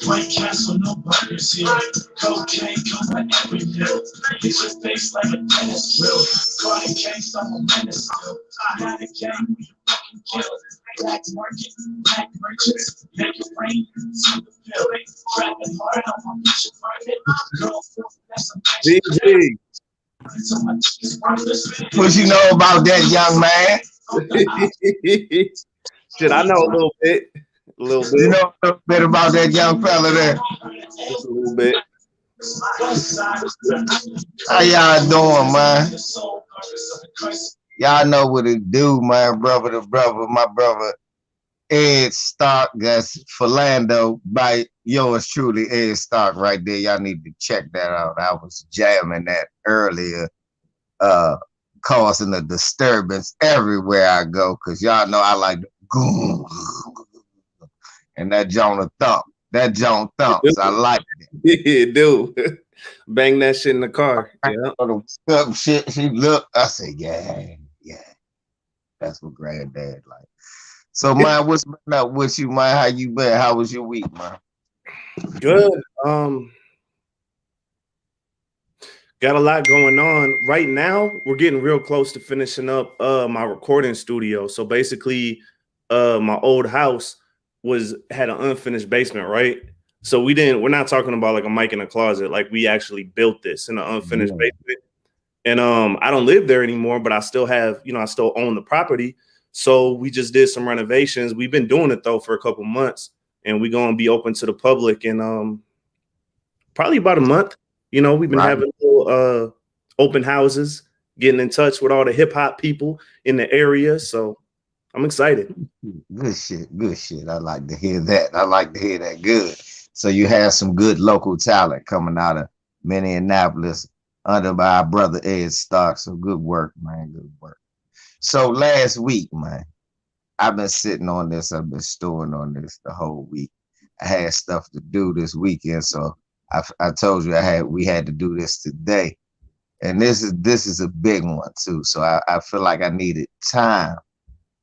White Castle, no burgers here. Cocaine come by every meal. Hit your face like a tennis drill. Cardi case, I'm a menace still. Got a gang, we fucking kill. Black market, black merchants. Make it rain, see the pill. Trapping hard on my bitch apartment. Girl, that's a BG. What you know about that young man? Shit, I know a little bit. A little bit. You know a little bit about that young fella there. Just a little bit. How y'all doing, man? Y'all know what it do, man. Brother to brother, my brother Ed Stark. That's Philando by yours truly, Ed Stark, right there. Y'all need to check that out. I was jamming that earlier, causing a disturbance everywhere I go, because y'all know I like to and that Jonah thump. That John thumps. I like it. Yeah, dude. Bang that shit in the car. Yeah. Shit, she looked. I said, yeah. That's what granddad like. So, man, what's been up with you, man? How you been? How was your week, man? Good. Got a lot going on. Right now, we're getting real close to finishing up my recording studio. So basically, my old house had an unfinished basement, right? So we're not talking about like a mic in a closet. Like, we actually built this in an unfinished basement. And I don't live there anymore, but I still have, I still own the property. So we just did some renovations. We've been doing it though for a couple months, and we're gonna be open to the public in probably about a month. We've been having little open houses, getting in touch with all the hip hop people in the area. So I'm excited. Good shit. I like to hear that. Good. So you have some good local talent coming out of Minneapolis under my brother Ed Stark. So good work, man. Good work. So last week, man, I've been sitting on this. I've been stewing on this the whole week. I had stuff to do this weekend, so I told you we had to do this today, and this is a big one too. So I feel like I needed time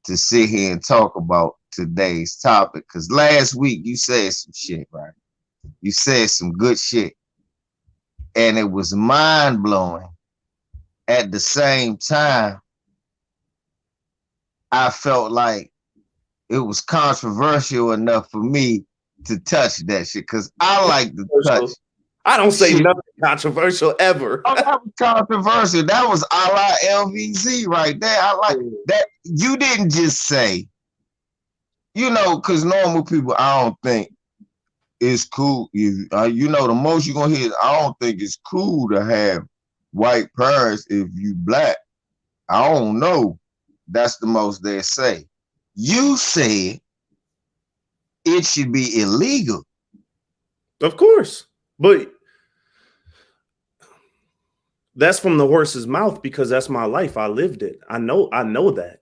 to sit here and talk about today's topic, because last week you said some shit, right? You said some good shit, and it was mind blowing. At the same time, I felt like it was controversial enough for me to touch that shit, because I like to touch. I don't say shit. Nothing controversial ever. Oh, that was controversial. That was a la LVZ right there. I like that. You didn't just say, because normal people, I don't think it's cool. The most you're going to hear, I don't think it's cool to have white parents if you black. I don't know. That's the most they say. You said it should be illegal. Of course. But that's from the horse's mouth, because that's my life. I lived it. I know that.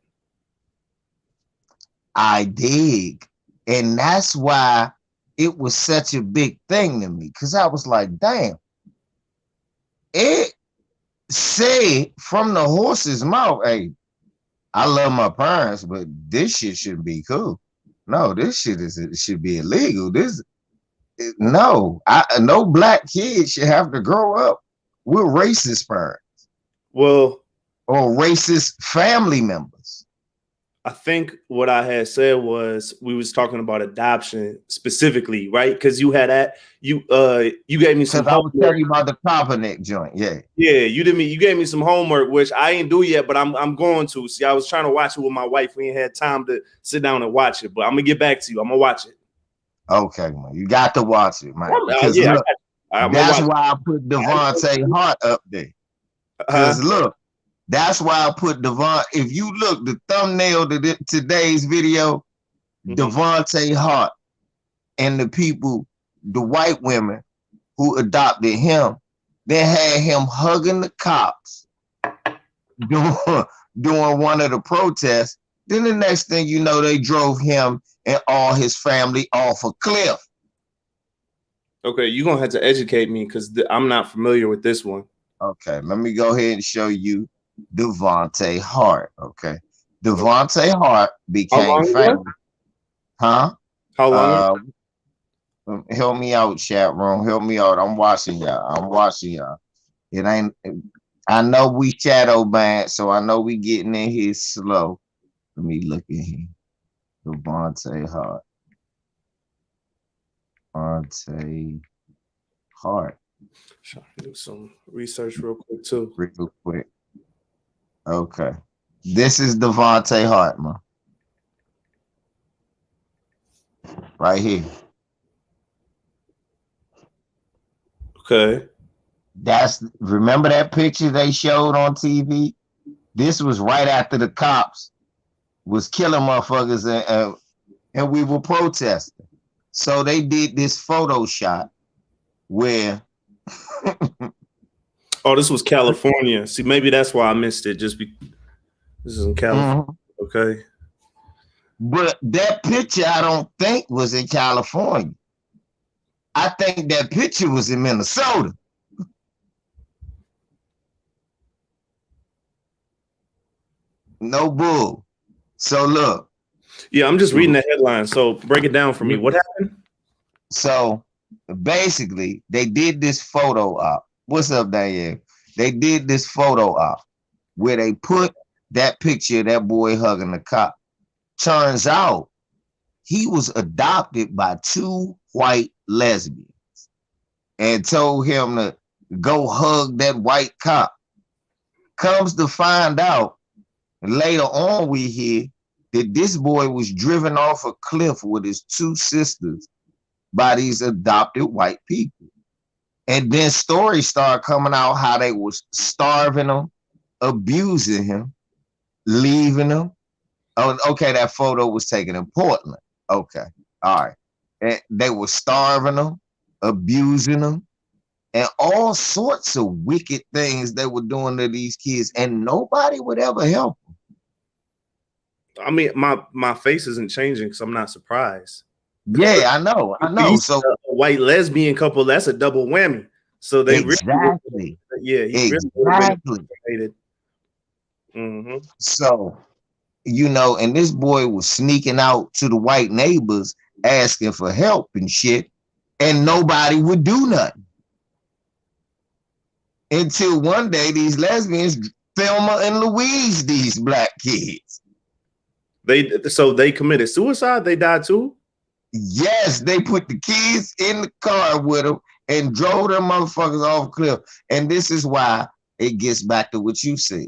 I dig. And that's why it was such a big thing to me, because I was like, damn. It said from the horse's mouth, hey, I love my parents, but this shit shouldn't be cool. No, this shit should be illegal. No black kid should have to grow up with racist parents. Well, or racist family members. I think what I had said was, we was talking about adoption specifically, right? Because you had that you gave me some. I was telling you about the Kaepernick joint, yeah. Yeah, you gave me some homework, which I ain't do yet, but I'm going to. See, I was trying to watch it with my wife. We ain't had time to sit down and watch it, but I'm gonna get back to you. I'm gonna watch it. Okay, man, you got to watch it, man. Because look, that's why I put Devonte Hart up there. Because look. That's why I put Devon. If you look, the thumbnail to today's video, Devonte Hart and the people, the white women who adopted him, they had him hugging the cops during one of the protests. Then the next thing you know, they drove him and all his family off a cliff. Okay, you're going to have to educate me, because I'm not familiar with this one. Okay, let me go ahead and show you Devonte Hart. Okay, Devonte Hart How became long ago? famous. Huh? How long ago? Help me out, chat room. Help me out. I'm watching y'all. I'm watching y'all. It ain't. I know we shadow banned, so I know we getting in here slow. Let me look at him. Devonte Hart. Devonte Hart. Trying to do some research real quick too. Real quick. Okay. This is Devonte Hart, man. Right here. Okay. Remember that picture they showed on TV? This was right after the cops was killing motherfuckers and we were protesting. So they did this photo shot where Oh, this was California. See, maybe that's why I missed it. This is in California. Okay. But that picture I don't think was in California. I think that picture was in Minnesota. No bull. So look. Yeah, I'm just reading the headline. So break it down for me. What happened? So basically, they did this photo op. What's up, Danielle? They did this photo op where they put that picture of that boy hugging the cop. Turns out he was adopted by 2 white lesbians and told him to go hug that white cop. Comes to find out, later on we hear that this boy was driven off a cliff with his 2 sisters by these adopted white people. And then stories start coming out how they was starving him, abusing him, leaving him. Oh, okay, that photo was taken in Portland. Okay, all right. And they were starving him, abusing him, and all sorts of wicked things they were doing to these kids, and nobody would ever help them. I mean, my face isn't changing because I'm not surprised. Yeah, I know. So a white lesbian couple, that's a double whammy. So they exactly, really, he exactly. Really mm-hmm. So, and this boy was sneaking out to the white neighbors asking for help and shit, and nobody would do nothing. Until one day, these lesbians, Thelma and Louise, these black kids. So they committed suicide? They died too? Yes, they put the kids in the car with them and drove them motherfuckers off a cliff. And this is why it gets back to what you said.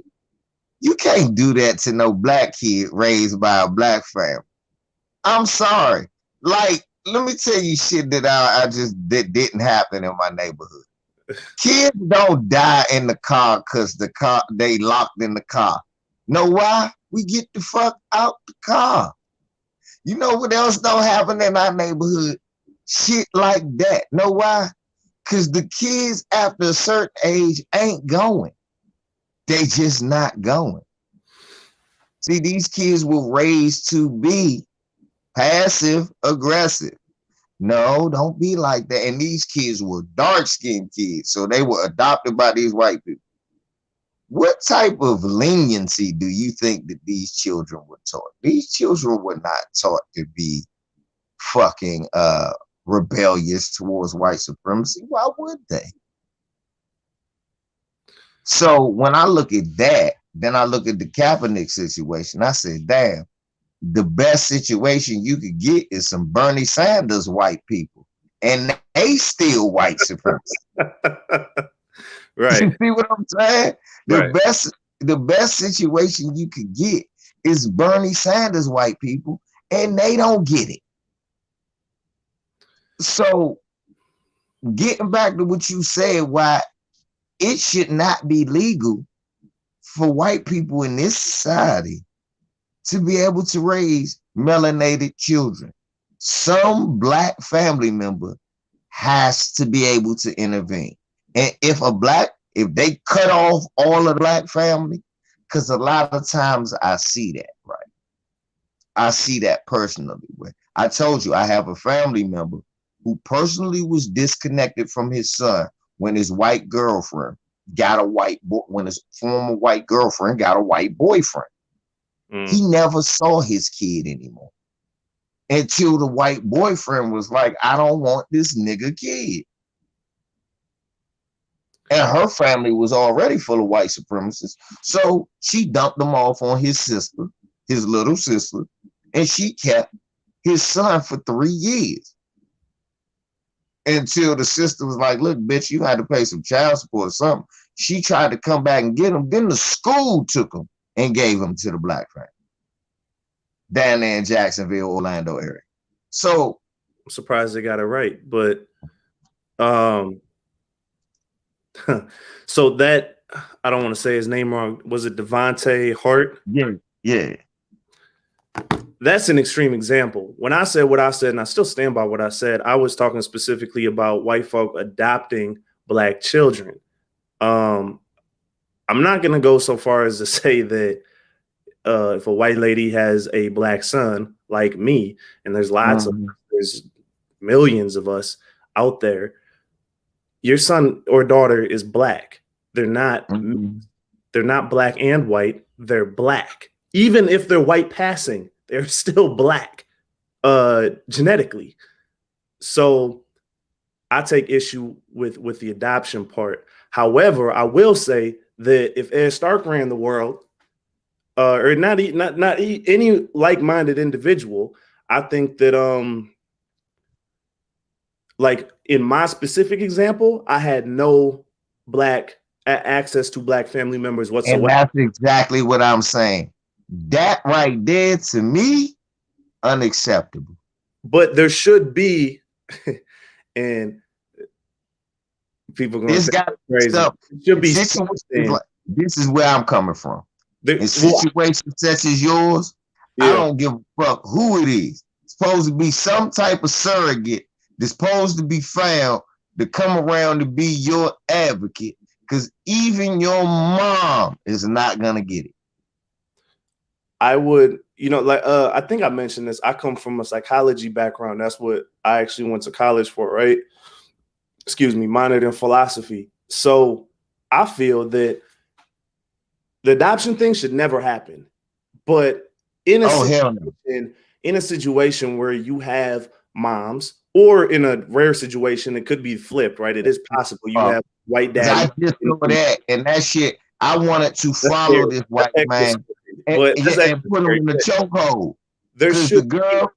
You can't do that to no black kid raised by a black family. I'm sorry. Like, let me tell you shit that that didn't happen in my neighborhood. Kids don't die in the car because they locked in the car. Know why? We get the fuck out the car. You know what else don't happen in our neighborhood? Shit like that. Know why? Because the kids after a certain age ain't going. They just not going. See, these kids were raised to be passive aggressive. No, don't be like that. And these kids were dark-skinned kids, so they were adopted by these white people. What type of leniency do you think that these children were taught? These children were not taught to be fucking rebellious towards white supremacy. Why would they? So when I look at that, then I look at the Kaepernick situation. I said, damn, the best situation you could get is some Bernie Sanders white people, and they still white supremacists. Right. You see what I'm saying? The best situation you could get is Bernie Sanders white people, and they don't get it. So getting back to what you said, why it should not be legal for white people in this society to be able to raise melanated children. Some black family member has to be able to intervene. And if they cut off all of the black family, because a lot of times I see that, right? I see that personally. I told you I have a family member who personally was disconnected from his son when his white girlfriend got a when his former white girlfriend got a white boyfriend. He never saw his kid anymore until the white boyfriend was like, I don't want this nigga kid. And her family was already full of white supremacists. So she dumped them off on his sister, his little sister, and she kept his son for 3 years. Until the sister was like, look, bitch, you had to pay some child support or something. She tried to come back and get him. Then the school took him and gave him to the black family down there in Jacksonville, Orlando area. So I'm surprised they got it right. But so that, I don't want to say his name wrong. Was it Devonte Hart? Yeah. That's an extreme example. When I said what I said, and I still stand by what I said, I was talking specifically about white folk adopting black children. I'm not going to go so far as to say that if a white lady has a black son like me, and there's there's millions of us out there, your son or daughter is black. They're not black and white. They're black. Even if they're white passing, they're still black genetically. So I take issue with the adoption part. However, I will say that if Ed Stark ran the world, or not any like-minded individual, I think that like in my specific example, I had no black access to black family members whatsoever. And that's exactly what I'm saying. That right there, to me, unacceptable. But there should be, and people are going to say crazy. It should be something. This is where I'm coming from. In situations such as yours, I don't give a fuck who it is. It's supposed to be some type of surrogate that's supposed to be found to come around to be your advocate, because even your mom is not going to get it. I would, like, I think I mentioned this. I come from a psychology background. That's what I actually went to college for, right? Excuse me, minored in philosophy. So I feel that the adoption thing should never happen. But in a situation where you have moms, or in a rare situation, it could be flipped, right? It is possible. You have white dad. I just know that, and that shit, I wanted to follow this white man. And put him in the chokehold. There should the girl.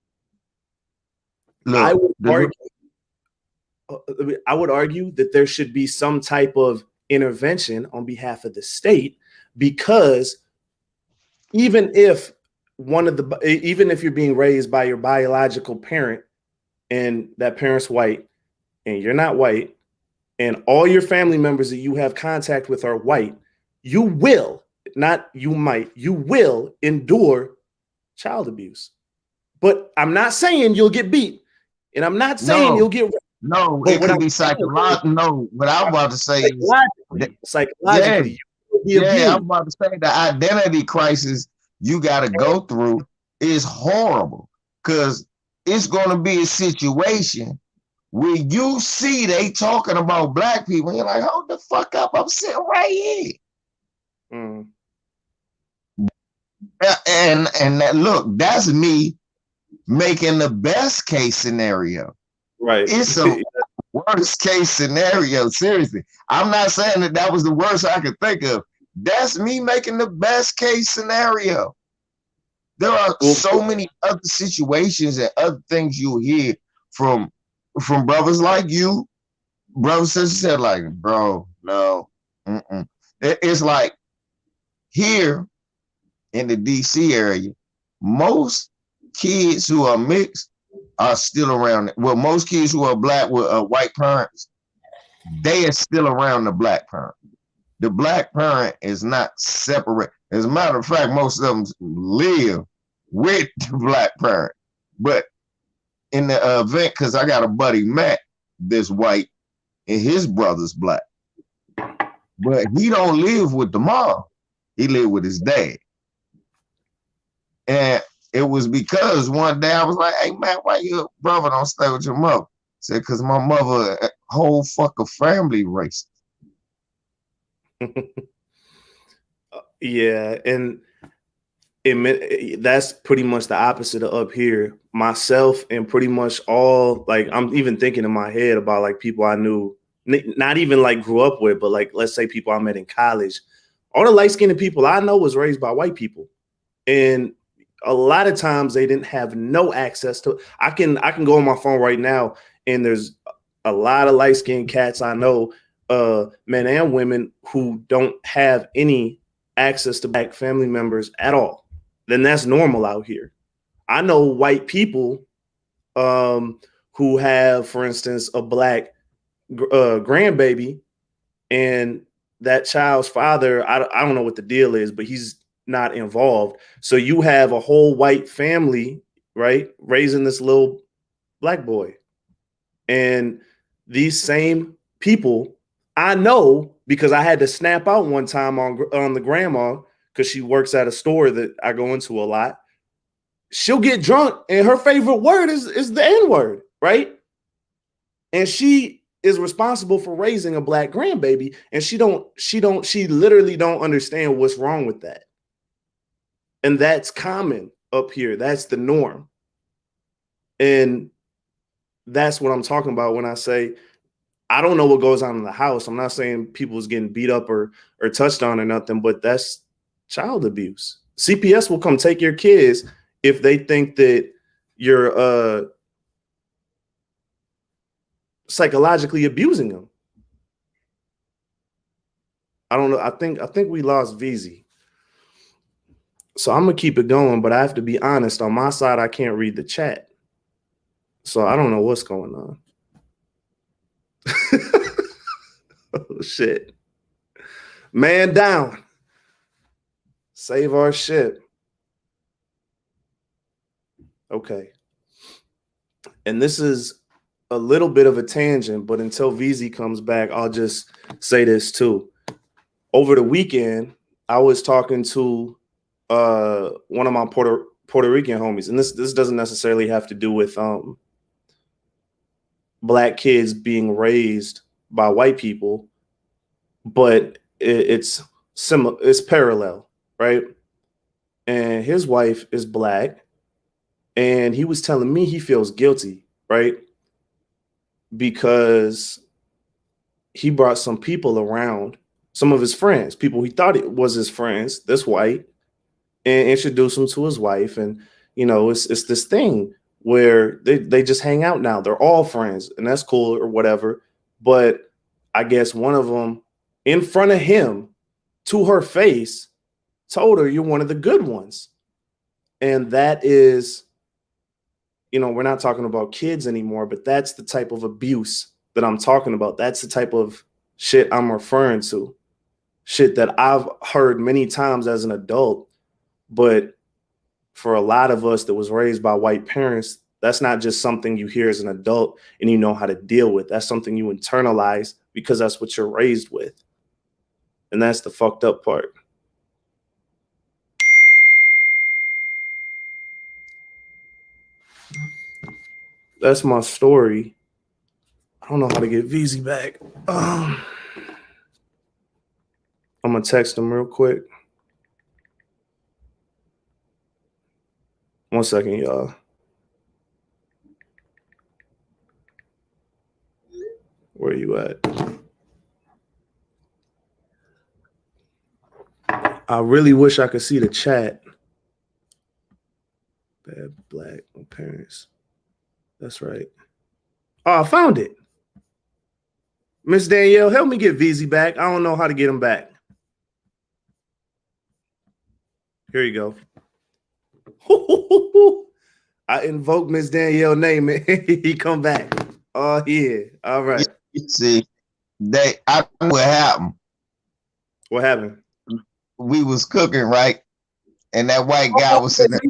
I would argue that there should be some type of intervention on behalf of the state, because even if you're being raised by your biological parent, and that parent's white, and you're not white, and all your family members that you have contact with are white, you will endure child abuse. But I'm not saying you'll get beat, and I'm not saying you'll get. No, it could be psychological. No, what I'm about to say is psychologically. I'm about to say the identity crisis you got to go through is horrible, because it's going to be a situation where you see they talking about black people, and you're like, hold the fuck up, I'm sitting right here. And that, look, that's me making the best case scenario. Right. It's a worst case scenario. Seriously, I'm not saying that was the worst I could think of. That's me making the best case scenario. There are so many other situations and other things you hear from brothers like you, brothers and sisters, like, bro, no. It's like here in the DC area, most kids who are mixed are still around. Well, most kids who are black with white parents, they are still around the black parent. The black parent is not separate. As a matter of fact, most of them live with the black parent. But in the event, because I got a buddy, Matt, that's white, and his brother's black. But he don't live with the mom. He live with his dad. And it was because one day I was like, hey, man, why your brother don't stay with your mother? I said, because my mother, whole fucking family racist. Yeah, and that's pretty much the opposite of up here. Myself and pretty much all, like, I'm even thinking in my head about like people I knew, not even like grew up with, but like, let's say people I met in college. All the light-skinned people I know was raised by white people. And a lot of times they didn't have no access to. I can go on my phone right now, and there's a lot of light-skinned cats I know, men and women, who don't have any access to black family members at all. Then that's normal out here. I know white people who have, for instance, a black grandbaby, and that child's father, I don't know what the deal is, but he's not involved. So you have a whole white family, right, raising this little black boy. And these same people I know, because I had to snap out one time on the grandma, because she works at a store that I go into a lot. She'll get drunk and her favorite word is the N-word, right? And she is responsible for raising a black grandbaby, and she literally don't understand what's wrong with that. And that's common up here. That's the norm. And that's what I'm talking about when I say I don't know what goes on in the house. I'm not saying people's getting beat up or touched on or nothing, but that's child abuse. CPS will come take your kids if they think that you're psychologically abusing them. I don't know. I think we lost VZ. So I'm gonna keep it going, but I have to be honest. On my side, I can't read the chat, so I don't know what's going on. Oh shit! Man down. Save our shit. Okay. And this is a little bit of a tangent, but until VZ comes back, I'll just say this too. Over the weekend, I was talking to one of my Puerto Rican homies, and this doesn't necessarily have to do with black kids being raised by white people, but it's similar, it's parallel, right? And his wife is black, and he was telling me he feels guilty, right? Because he brought some people around, some of his friends, people he thought it was his friends, this white, and introduced him to his wife. And, you know, it's this thing where they just hang out now. They're all friends, and that's cool or whatever. But I guess one of them, in front of him, to her face, told her, "You're one of the good ones." And that is, you know, we're not talking about kids anymore, but that's the type of abuse that I'm talking about. That's the type of shit I'm referring to. Shit that I've heard many times as an adult, but for a lot of us that was raised by white parents, that's not just something you hear as an adult and you know how to deal with. That's something you internalize because that's what you're raised with. And that's the fucked up part. That's my story. I don't know how to get VZ back. I'm gonna text him real quick. 1 second, y'all. Where you at? I really wish I could see the chat. Bad black parents. That's right. Oh, I found it. Miss Danielle, help me get VZ back. I don't know how to get him back. Here you go. I invoked Miss Danielle's name and he come back. Oh, yeah. All right. You see, I know what happened. What happened? We was cooking, right? And that white guy was sitting there.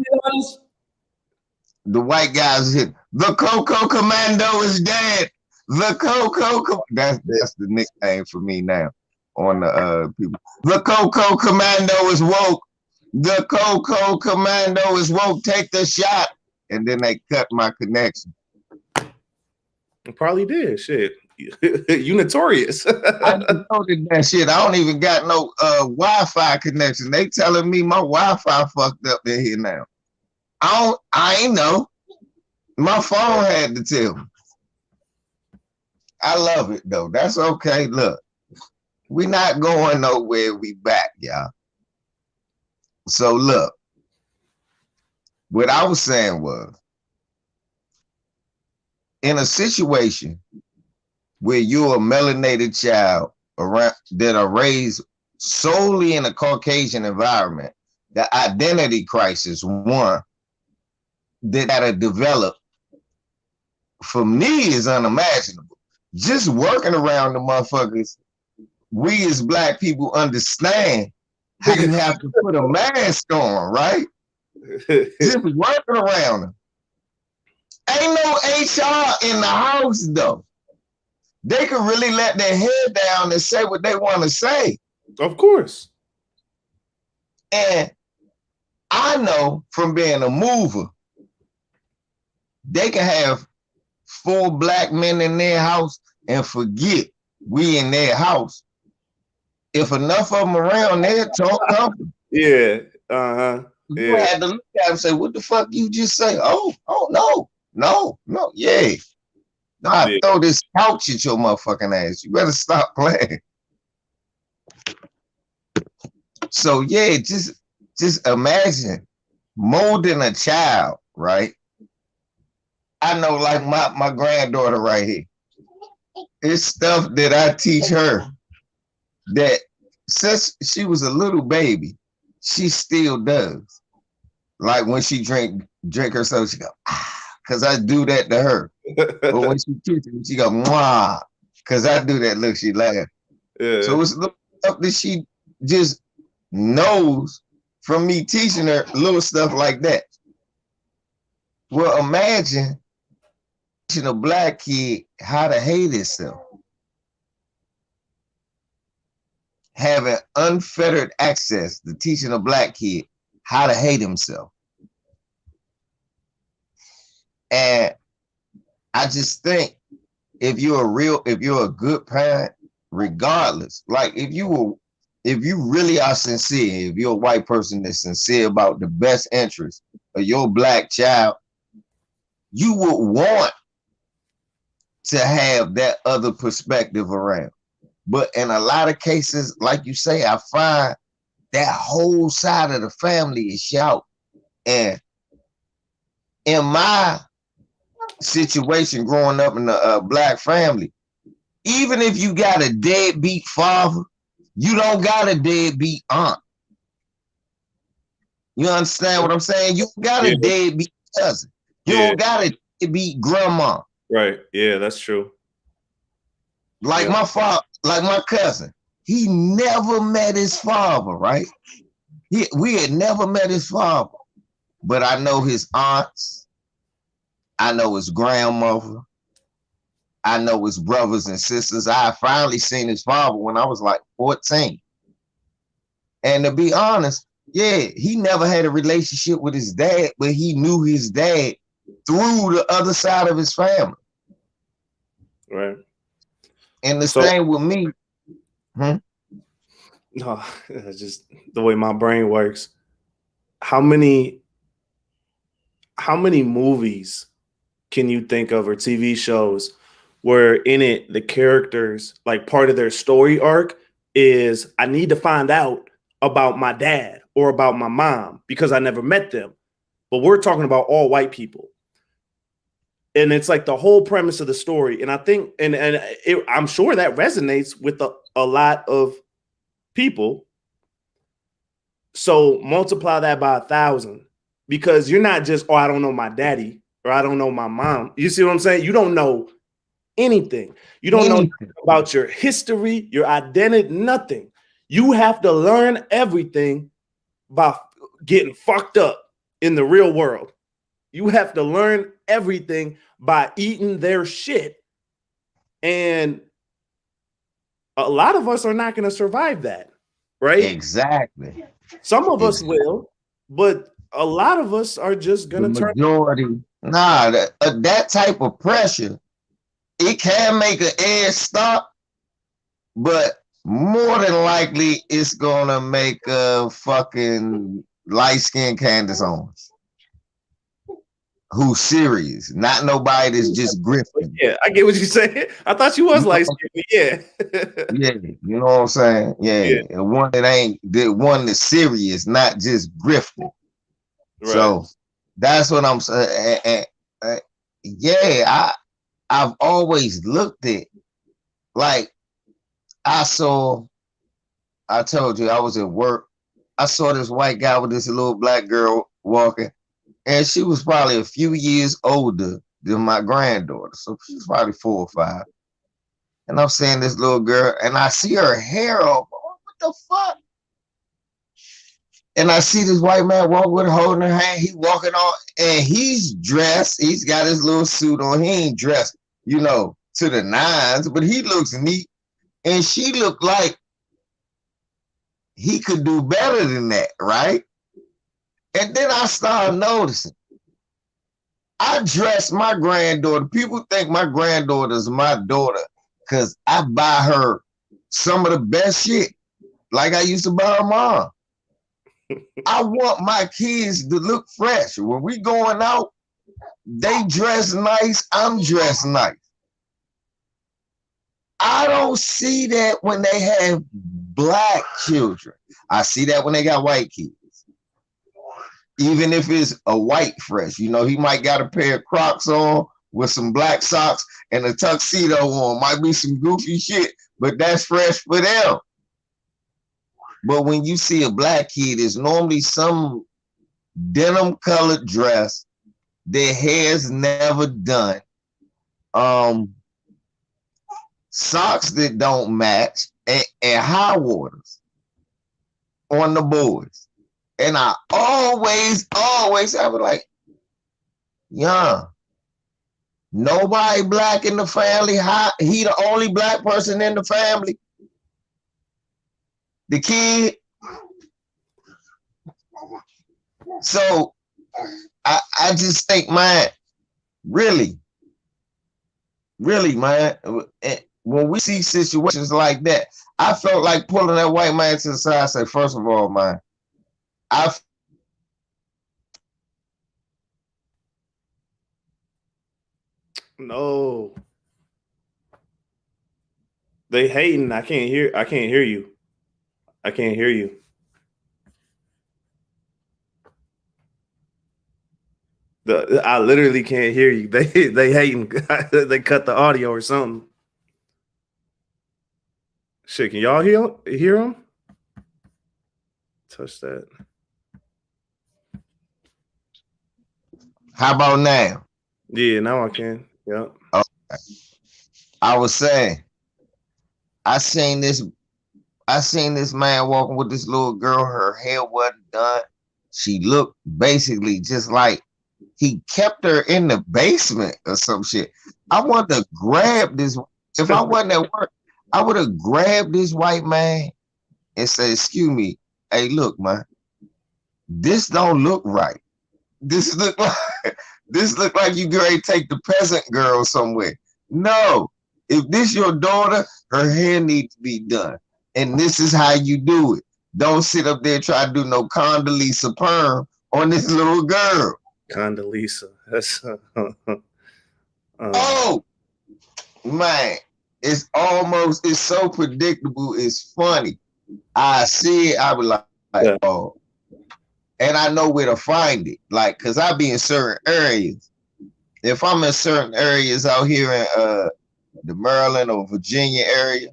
The white guy was hitting, "The Coco Commando is dead. The Coco that's the nickname for me now on the people. The Coco Commando is woke. The Coco Commando is woke. Take the shot." And then they cut my connection. It probably did. Shit. You notorious. I didn't know that shit. I don't even got no Wi-Fi connection. They telling me my Wi-Fi fucked up in here now. I ain't know. My phone had to tell me. I love it though. That's okay. Look, we not going nowhere. We back, y'all. So look, what I was saying was, in a situation where you're a melanated child around that are raised solely in a Caucasian environment, the identity crisis, one, that gotta develop, for me, is unimaginable. Just working around the motherfuckers, we as Black people understand how you have to put a mask on, right? Just working around them. Ain't no HR in the house though. They can really let their head down and say what they want to say. Of course. And I know from being a mover, they can have 4 Black men in their house and forget we in their house. If enough of them around, they'll talk comfortable. Yeah. You had to look at him and say, what the fuck you just say? Oh, no, yeah. No, I throw this couch at your motherfucking ass. You better stop playing. So yeah, just imagine molding a child, right? I know, like my granddaughter right here. It's stuff that I teach her that since she was a little baby, she still does. Like when she drink herself, she go, because I do that to her. But when she kisses me, she go, mwah, because I do that. Look, she laugh. Yeah. So it's little stuff that she just knows from me teaching her little stuff like that. Well, imagine teaching a Black kid how to hate himself. Having unfettered access to teaching a Black kid how to hate himself. And I just think if you're a good parent, regardless, like if you really are sincere, if you're a white person that's sincere about the best interest of your Black child, you would want to have that other perspective around. But in a lot of cases, like you say, I find that whole side of the family is shout. And in my situation growing up in a Black family, even if you got a deadbeat father, you don't got a deadbeat aunt. You understand what I'm saying? You got a deadbeat cousin. You don't got a deadbeat grandma. Right. Yeah, that's true. Like my father, like my cousin, he never met his father, right? We had never met his father, but I know his aunts. I know his grandmother. I know his brothers and sisters. I finally seen his father when I was like 14. And to be honest, yeah, he never had a relationship with his dad, but he knew his dad through the other side of his family. Right. And the same with me. No, it's just the way my brain works. How many movies can you think of, or TV shows, where in it the characters, like part of their story arc is, I need to find out about my dad or about my mom because I never met them. But we're talking about all white people. And it's like the whole premise of the story. And I think, I'm sure that resonates with a lot of people. So multiply that by 1,000, because you're not just, I don't know my daddy or I don't know my mom. You see what I'm saying? You don't know anything. You don't know about your history, your identity, nothing. You have to learn everything by getting fucked up in the real world. You have to learn everything by eating their shit. And a lot of us are not going to survive that, right? Exactly. Some of us will, but a lot of us are just going to turn. Majority. Nah, that type of pressure it can make an edge stop, but more than likely it's gonna make a fucking light-skinned Candace Owens who's serious, not nobody that's just grifting. Yeah, I get what you're saying. I thought you was light skinned, yeah. Yeah, you know what I'm saying? Yeah. And one that ain't the one that's serious, not just grifting. Right. So that's what I'm saying. Yeah, I've always looked at, like, I told you I was at work. I saw this white guy with this little black girl walking, and she was probably a few years older than my granddaughter. So she's probably 4 or 5. And I'm seeing this little girl, and I see her hair up. What the fuck? And I see this white man walk with her, holding her hand. He walking on, and he's dressed. He's got his little suit on. He ain't dressed, you know, to the nines, but he looks neat. And she looked like he could do better than that, right? And then I started noticing. I dress my granddaughter. People think my granddaughter is my daughter because I buy her some of the best shit, like I used to buy her mom. I want my kids to look fresh. When we going out, they dress nice, I'm dressed nice. I don't see that when they have black children. I see that when they got white kids. Even if it's a white fresh, you know, he might got a pair of Crocs on with some black socks and a tuxedo on. Might be some goofy shit, but that's fresh for them. But when you see a black kid, it's normally some denim colored dress, their hair's never done, socks that don't match, and high waters on the boys. And I always have it like, yeah, nobody black in the family. He the only black person in the family. The kid. So I just think, man, really, man, when we see situations like that, I felt like pulling that white man to the side and say, first of all, man, No. They hating. I can't hear you. I can't hear you. I literally can't hear you. They hating. They cut the audio or something. Shit, can y'all hear them? Touch that. How about now? Yeah, now I can. Yep. Okay. I was saying, I seen this man walking with this little girl. Her hair wasn't done. She looked basically just like he kept her in the basement or some shit. I want to grab this. If I wasn't at work, I would have grabbed this white man and said, excuse me, hey, look, man, this don't look right. This look like you ready to take the peasant girl somewhere. No, if this your daughter, her hair needs to be done. And this is how you do it. Don't sit up there and try to do no Condoleezza perm on this little girl. Condoleezza. That's oh man, it's so predictable, it's funny. I see it, I be like, yeah. Oh. And I know where to find it. Like, cause I be in certain areas. If I'm in certain areas out here in the Maryland or Virginia area,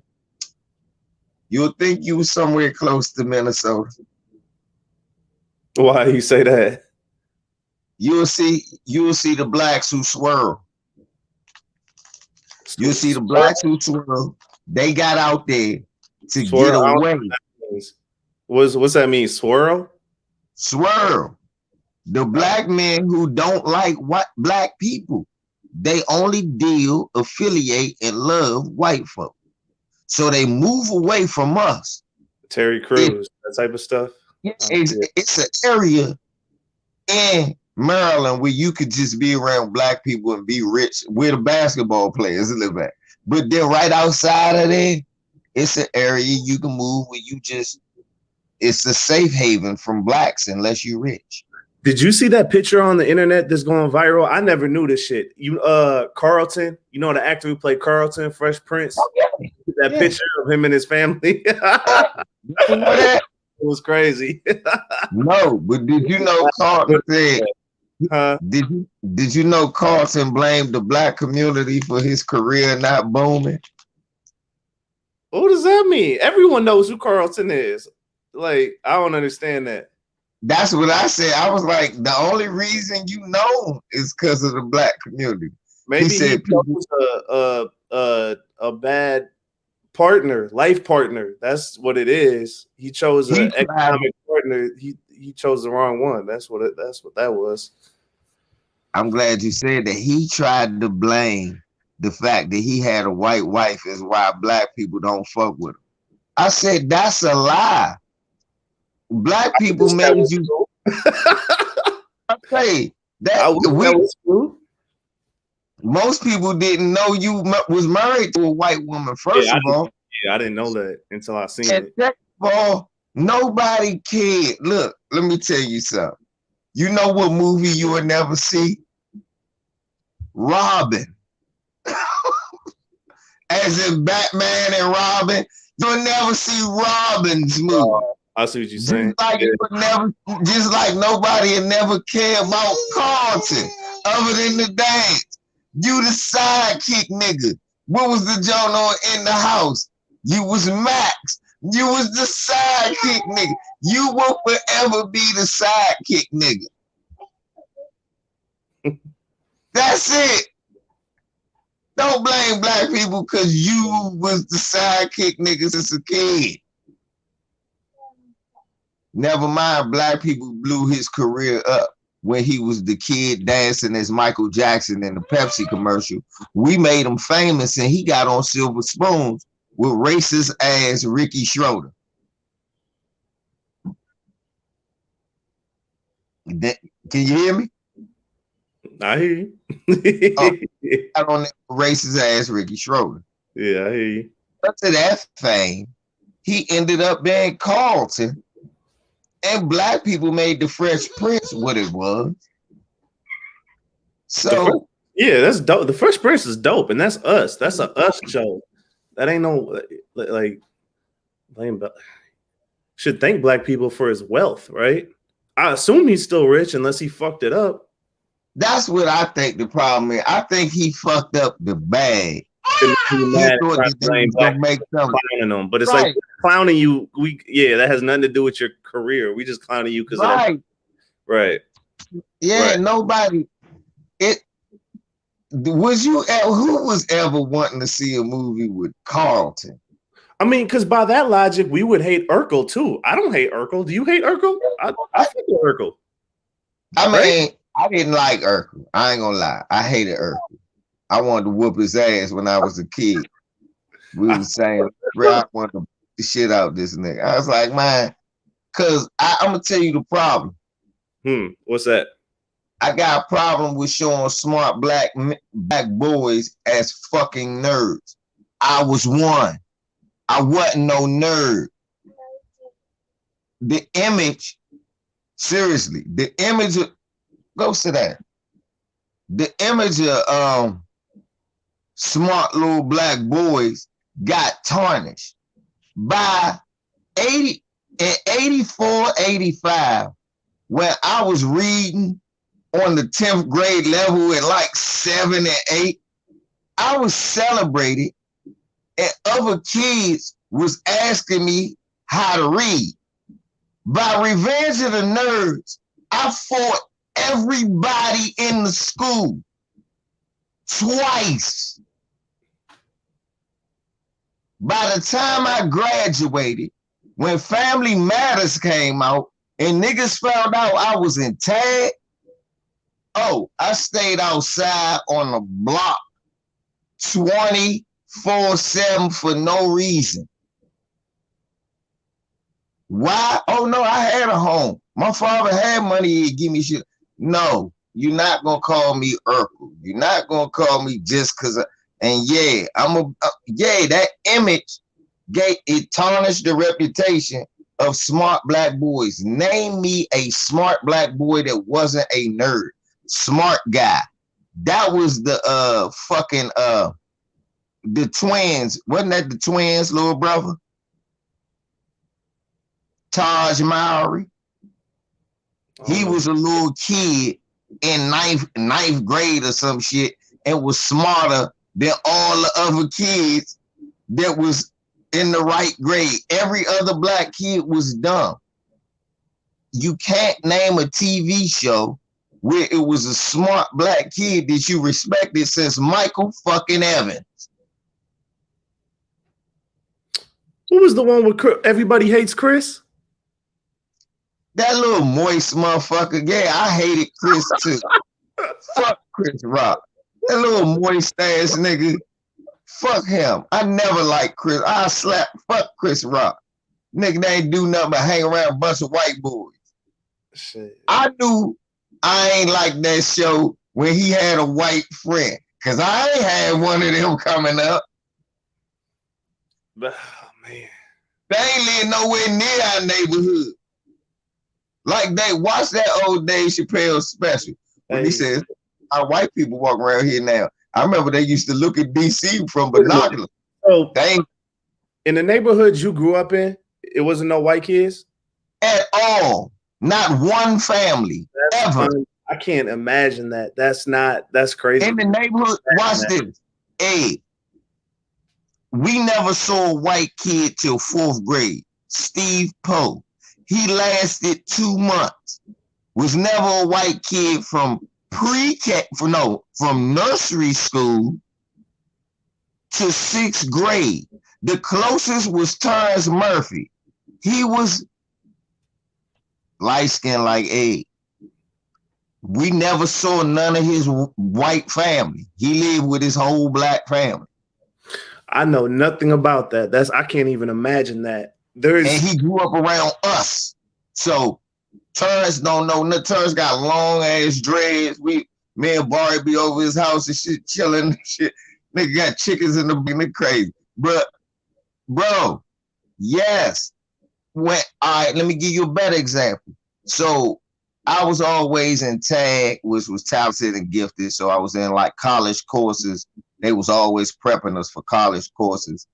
you'll think you was somewhere close to Minnesota. Why you say that? You'll see the blacks who swirl. You'll see the blacks who swirl. They got out there to get away. What's that mean? Swirl? Swirl. The black men who don't like black people, they only affiliate, and love white folk. So they move away from us. Terry Crews, that type of stuff. It's an area in Maryland, where you could just be around black people and be rich, where the basketball players live at. But then right outside of there, it's an area you can move where you just, it's a safe haven from blacks unless you're rich. Did you see that picture on the internet that's going viral? I never knew this shit. You, Carlton, you know the actor who played Carlton, Fresh Prince. Oh, yeah. That picture of him and his family. It was crazy. No, but did you know Carlton said? Did you know Carlton blamed the black community for his career not booming? What does that mean? Everyone knows who Carlton is. Like, I don't understand that. That's what I said. I was like, the only reason you know is because of the black community. Maybe he said he chose a bad partner, life partner. That's what it is. He chose an economic partner. He chose the wrong one. That's what that was. I'm glad you said that. He tried to blame the fact that he had a white wife is why black people don't fuck with him. I said that's a lie. Black people made you. Okay, that was true. Most people didn't know you was married to a white woman. First of all, I didn't know that until I seen it. Second of all, nobody cared. Look, let me tell you something. You know what movie you will never see? Robin. As in Batman and Robin, you'll never see Robin's movie. I see what you're saying. Just like nobody had never cared about Carlton other than the dance. You the sidekick nigga. What was the joint on in the house? You was Max. You was the sidekick nigga. You will forever be the sidekick nigga. That's it. Don't blame black people because you was the sidekick nigga since a kid. Never mind, black people blew his career up when he was the kid dancing as Michael Jackson in the Pepsi commercial. We made him famous and he got on silver spoons with racist ass Ricky Schroeder. Can you hear me? I hear you. Got on that racist ass Ricky Schroeder. Yeah, I hear you. After that fame, he ended up being Carlton. And black people made the Fresh Prince what it was. So yeah, that's dope. The Fresh Prince is dope, and that's us. That's a us show. That ain't no like blame. Should thank black people for his wealth, right? I assume he's still rich unless he fucked it up. That's what I think the problem is. I think he fucked up the bag. Make clowning them, but it's like clowning you. That has nothing to do with your career. We just clowning you because right. Yeah, right. Nobody. Was you? Who was ever wanting to see a movie with Carlton? I mean, because by that logic, we would hate Urkel too. I don't hate Urkel. Do you hate Urkel? I hate Urkel. I mean, I didn't like Urkel. I ain't gonna lie. I hated Urkel. I wanted to whoop his ass when I was a kid. We were saying, I wanted to beat the shit out this nigga. I was like, man, because I'm going to tell you the problem. What's that? I got a problem with showing smart black boys as fucking nerds. I was one. I wasn't no nerd. The image, seriously, the image of, go sit down. The image of smart little black boys got tarnished by 84, 85, when I was reading on the 10th grade level at like 7 and 8, I was celebrated and other kids was asking me how to read. By Revenge of the Nerds, I fought everybody in the school twice. By the time I graduated, when Family Matters came out and niggas found out I was in tag, I stayed outside on the block 24/7 for no reason. Why? Oh no, I had a home. My father had money, he'd give me shit. No, you're not gonna call me Urkel. You're not gonna call me just because. And yeah, that image it tarnished the reputation of smart black boys. Name me a smart black boy that wasn't a nerd. Smart guy. That was the fucking the twins. Wasn't that the twins, little brother? Taj Mowry. He was a little kid in ninth grade or some shit and was smarter than all the other kids that was in the right grade. Every other black kid was dumb. You can't name a TV show where it was a smart black kid that you respected since Michael fucking Evans. Who was the one with Everybody Hates Chris? That little moist motherfucker. Yeah, I hated Chris too. Fuck Chris Rock. That little moist ass nigga. Fuck him. I never liked Chris. I slap. Fuck Chris Rock. Nigga, they ain't do nothing but hang around a bunch of white boys. Shit. I knew I ain't like that show when he had a white friend. Cause I ain't had one of them coming up. Oh, man. They ain't live nowhere near our neighborhood. Like they watch that old Dave Chappelle special when he says, "Our white people walk around here now." I remember they used to look at DC from binoculars. So in the neighborhoods you grew up in, it wasn't no white kids at all. Not one family ever. I can't imagine that. That's crazy. In the neighborhood, watch this. Hey, we never saw a white kid till 4th grade. Steve Poe. He lasted 2 months. Was never a white kid from from nursery school to 6th grade. The closest was Terrence Murphy. He was light skinned like egg. We never saw none of his white family. He lived with his whole black family. I know nothing about that. I can't even imagine that. And he grew up around us. So Terrence don't know. Terrence got long ass dreads. Me and Barry be over his house and shit, chilling. Shit, nigga got chickens in the crazy. But bro, yes. All right, let me give you a better example. So I was always in tag, which was talented and gifted. So I was in like college courses. They was always prepping us for college courses.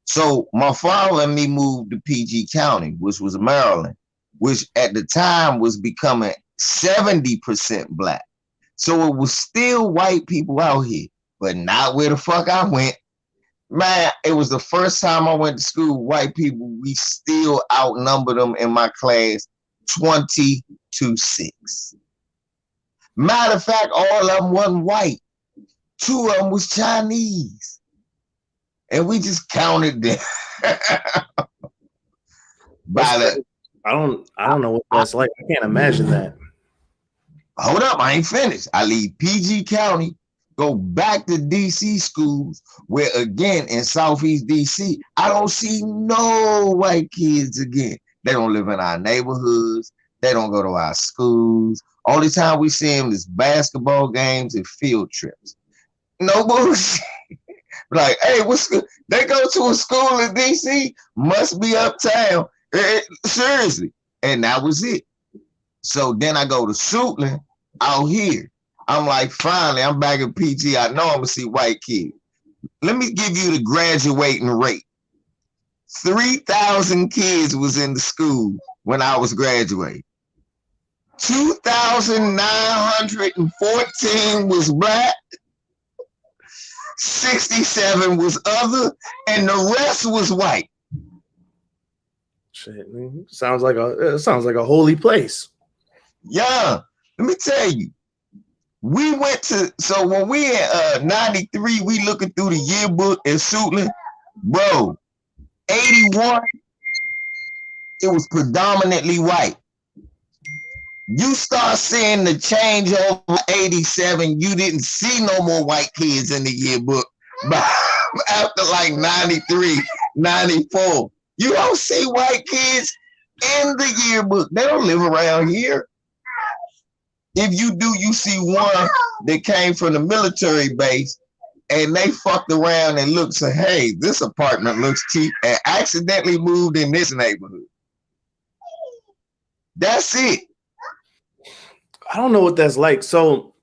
So my father and me moved to PG County, which was Maryland, which at the time was becoming 70% black. So it was still white people out here, but not where the fuck I went. Man, it was the first time I went to school with white people. We still outnumbered them in my class 20-6. Matter of fact, all of them wasn't white. 2 of them was Chinese. And we just counted them. I don't know what that's like. I can't imagine that. Hold up, I ain't finished. I leave PG County, go back to DC schools, where again in Southeast DC, I don't see no white kids again. They don't live in our neighborhoods. They don't go to our schools. Only time we see them is basketball games and field trips. No bullshit. Like, hey, what's good? They go to a school in DC, must be uptown. Seriously. And that was it. So then I go to Suitland out here. I'm like, finally, I'm back at PG. I know I'm gonna see white kids. Let me give you the graduating rate. 3,000 kids was in the school when I was graduating. 2,914 was black. 67 was other, and the rest was white. Shit, sounds like a holy place. Yeah, let me tell you. We went to, so when we in 93, we looking through the yearbook at Suitland, bro, 81, it was predominantly white. You start seeing the change over 87, you didn't see no more white kids in the yearbook. But after like 93, 94, you don't see white kids in the yearbook. They don't live around here. If you do, you see one that came from the military base and they fucked around and looked, say, hey, this apartment looks cheap, and accidentally moved in this neighborhood. That's it. I don't know what that's like. So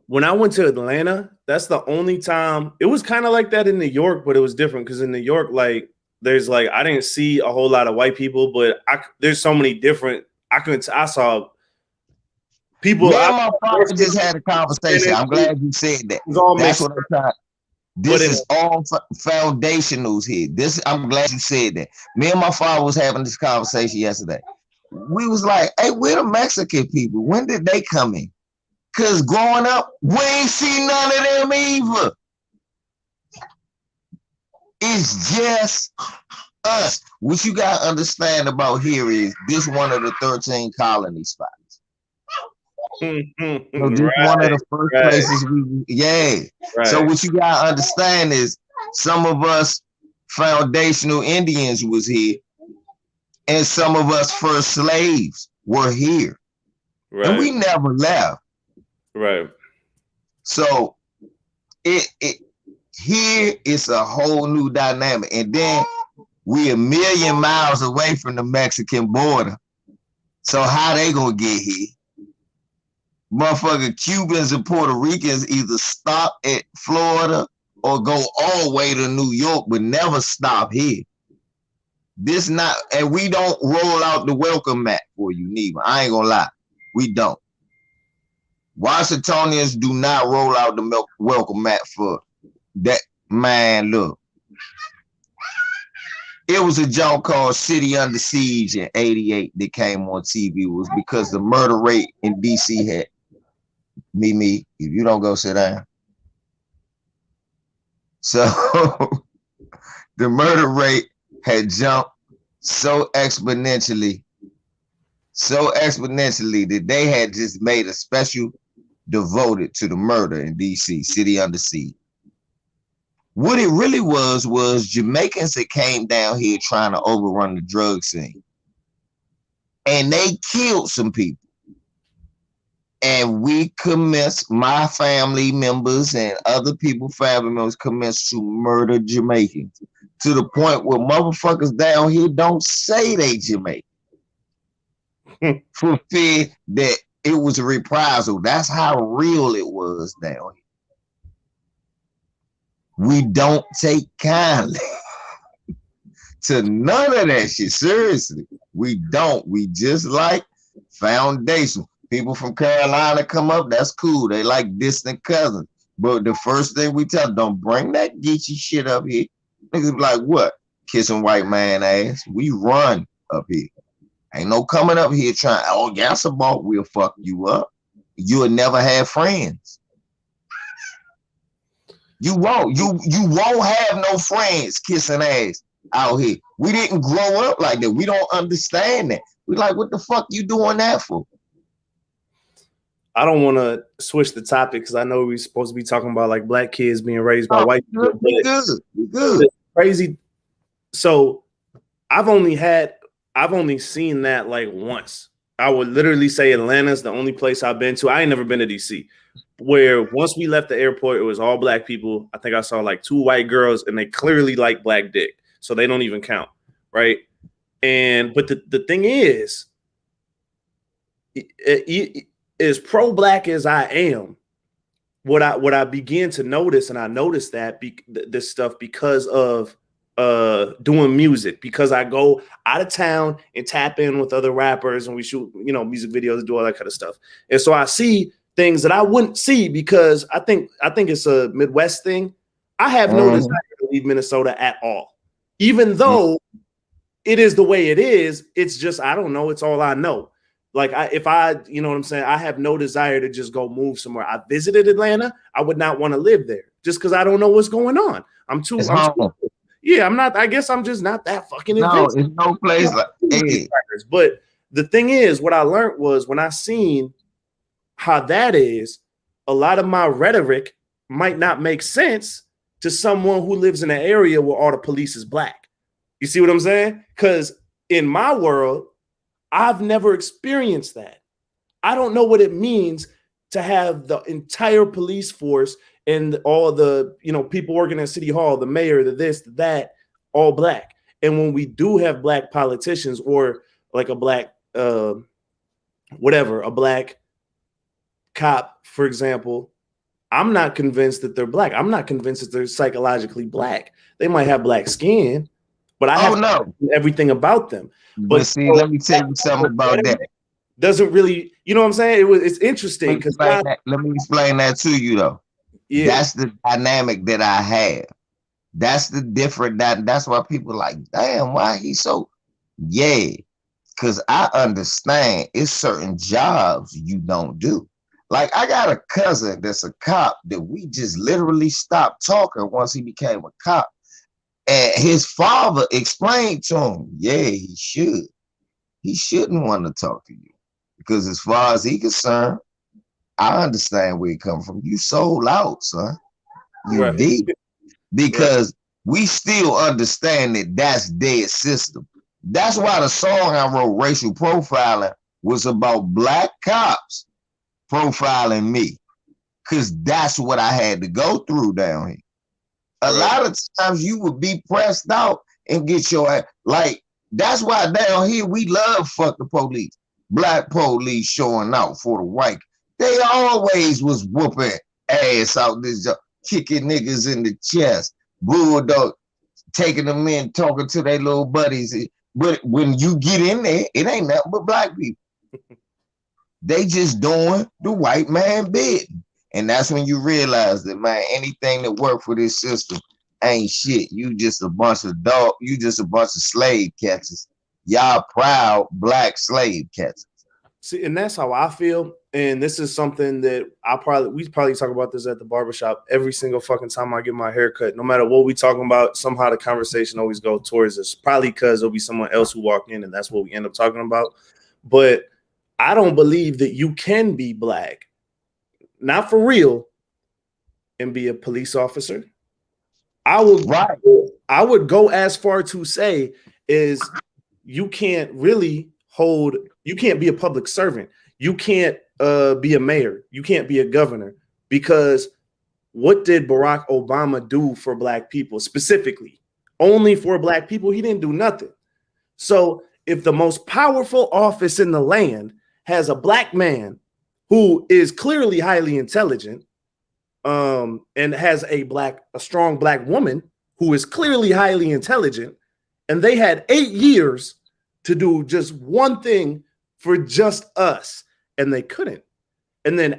when I went to Atlanta, that's the only time. It was kind of like that in New York, but it was different because in New York, like, there's like, I didn't see a whole lot of white people, but there's so many different. I saw people. Me and my father just had a conversation. I'm glad you said that. That's what I'm trying. This is all foundationals here. I'm glad you said that. Me and my father was having this conversation yesterday. We was like, hey, where the Mexican people? When did they come in? Because growing up, we ain't seen none of them either. It's just us. What you got to understand about here is this one of the 13 colony spots. So this one of the first places So what you got to understand is some of us foundational Indians was here, and some of us first slaves were here. And we never left. Right. So here it's a whole new dynamic. And then we a million miles away from the Mexican border. So how they gonna get here? Motherfucking Cubans and Puerto Ricans either stop at Florida or go all the way to New York, but never stop here. And we don't roll out the welcome mat for you, neither. I ain't gonna lie. We don't. Washingtonians do not roll out the welcome mat for that. Man, look. It was a joke called City Under Siege in '88 that came on TV. It was because the murder rate in DC had if you don't go sit down. So the murder rate had jumped so exponentially that they had just made a special devoted to the murder in DC, City Under Siege. What it really was Jamaicans that came down here trying to overrun the drug scene. And they killed some people. And we commenced, my family members and other people's family members commenced to murder Jamaicans to the point where motherfuckers down here don't say they Jamaican for fear that it was a reprisal. That's how real it was down here. We don't take kindly to none of that shit. Seriously, we don't. We just like foundation. People from Carolina come up, that's cool. They like distant cousins. But the first thing we tell them, don't bring that Geechee shit up here. Niggas be like, what? Kissing white man ass. We run up here. Ain't no coming up here trying, oh, yes, about we'll fuck you up. You'll never have friends. You won't. You won't have no friends kissing ass out here. We didn't grow up like that. We don't understand that. We like, what the fuck you doing that for? I don't want to switch the topic because I know we're supposed to be talking about like black kids being raised by white people. Good. It's crazy. So I've only seen that like once. I would literally say Atlanta's the only place I've been to. I ain't never been to DC. Where once we left the airport, it was all black people. I think I saw like 2 white girls, and they clearly like black dick, so they don't even count, right? But the thing is, as pro-black as I am, what I began to notice, and I noticed that this stuff because of doing music, because I go out of town and tap in with other rappers, and we shoot music videos, do all that kind of stuff, and so I see things that I wouldn't see because I think it's a Midwest thing. I have no desire to leave Minnesota at all, even though it is the way it is. It's just, I don't know. It's all I know. Like you know what I'm saying? I have no desire to just go move somewhere. I visited Atlanta. I would not want to live there just because I don't know what's going on. I'm too yeah, I'm not. I guess I'm just not that fucking advanced. No, it's no place like hey. But the thing is, what I learned was when I seen how that is, a lot of my rhetoric might not make sense to someone who lives in an area where all the police is black. You see what I'm saying? Because in my world, I've never experienced that. I don't know what it means to have the entire police force and all the, you know, people working at City Hall, the mayor, the this, the that, all black. And when we do have black politicians or like a black, whatever, a black cop, for example, I'm not convinced that they're black. I'm not convinced that they're psychologically black. They might have black skin, but I have to know everything about them. But see, let me tell you something about that. Doesn't really, you know what I'm saying? It's interesting because let me explain that to you though. Yeah. That's the dynamic that I have. That's the different that's why people like, damn, why he so because I understand it's certain jobs you don't do. Like I got a cousin that's a cop that we just literally stopped talking once he became a cop. And his father explained to him, he should. He shouldn't want to talk to you. Because as far as he's concerned, I understand where he come from. You sold out, son. You did. Because we still understand that that's dead system. That's why the song I wrote, Racial Profiling, was about black cops profiling me. Because that's what I had to go through down here. A lot of times you would be pressed out and get your ass. Like, that's why down here we love fuck the police. Black police showing out for the white. They always was whooping ass out this job, kicking niggas in the chest, bulldog, taking them in, talking to their little buddies. But when you get in there, it ain't nothing but black people. They just doing the white man bidding. And that's when you realize that, man, anything that worked for this system ain't shit. You just a bunch of slave catchers. Y'all proud black slave catchers. See, and that's how I feel. And this is something that we probably talk about this at the barbershop every single fucking time I get my hair cut. No matter what we talking about, somehow the conversation always goes towards us. Probably because there'll be someone else who walk in and that's what we end up talking about. But I don't believe that you can be black, not for real, and be a police officer. I would go as far to say is you can't be a public servant. You can't be a mayor. You can't be a governor, because what did Barack Obama do for black people specifically? Only for black people? He didn't do nothing. So if the most powerful office in the land has a black man who is clearly highly intelligent, and has a strong black woman who is clearly highly intelligent, and they had 8 years to do just one thing for just us, and they couldn't. And then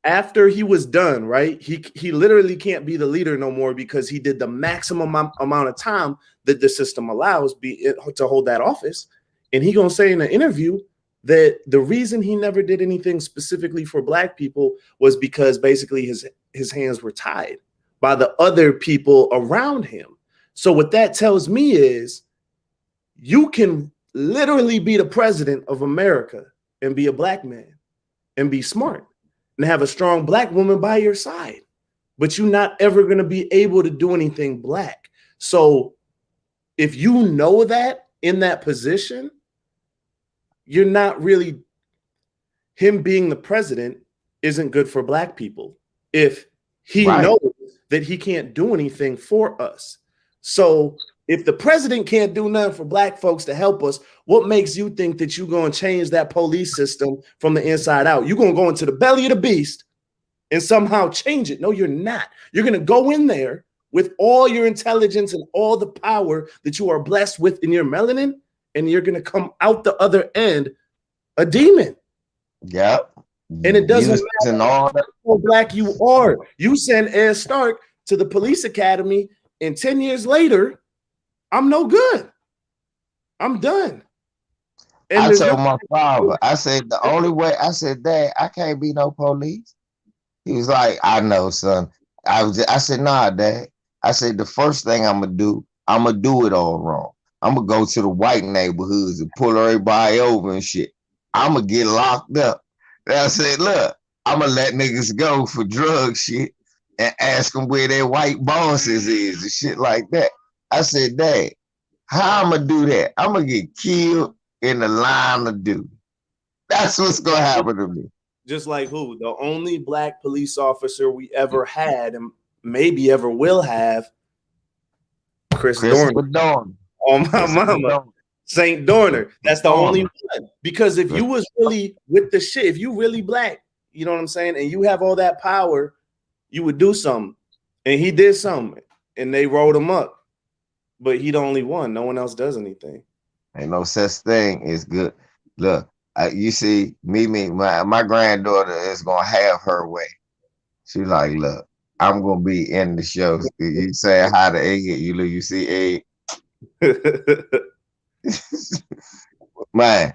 after he was done, right, he literally can't be the leader no more because he did the maximum amount of time that the system allows to hold that office. And he gonna say in an interview that the reason he never did anything specifically for black people was because basically his hands were tied by the other people around him. So what that tells me is you can literally be the president of America and be a black man and be smart and have a strong black woman by your side, but you're not ever going to be able to do anything black. So if you know that in that position, you're not really, him being the president isn't good for black people if he knows that he can't do anything for us. So if the president can't do nothing for black folks to help us, what makes you think that you're going to change that police system from the inside out? You're going to go into the belly of the beast and somehow change it. No, you're not. You're going to go in there with all your intelligence and all the power that you are blessed with in your melanin, and you're going to come out the other end a demon. Yep. And it doesn't matter how black you are. You send Ed Stark to the police academy, and 10 years later, I'm no good. I'm done. And I told my father, I said, the only way, I said, Dad, I can't be no police. He was like, I know, son. I said, nah, Dad. I said, the first thing I'm going to do it all wrong. I'm going to go to the white neighborhoods and pull everybody over and shit. I'm going to get locked up. And I said, look, I'm going to let niggas go for drug shit and ask them where their white bosses is and shit like that. I said, Dad, how I'm going to do that? I'm going to get killed in the line of duty. That's what's gonna happen to me. Just like who? The only black police officer we ever had and maybe ever will have, Chris Dorner. Oh my mama. Saint Dorner. That's the only one. Because if you was really with the shit, if you really black, you know what I'm saying, and you have all that power, you would do something. And he did something, and they rolled him up. But he the only one. No one else does anything. Ain't no such thing as good. Look, you see, my granddaughter is gonna have her way. She like, look, I'm gonna be in the show. You say hi to Egg, you see Egg. Man,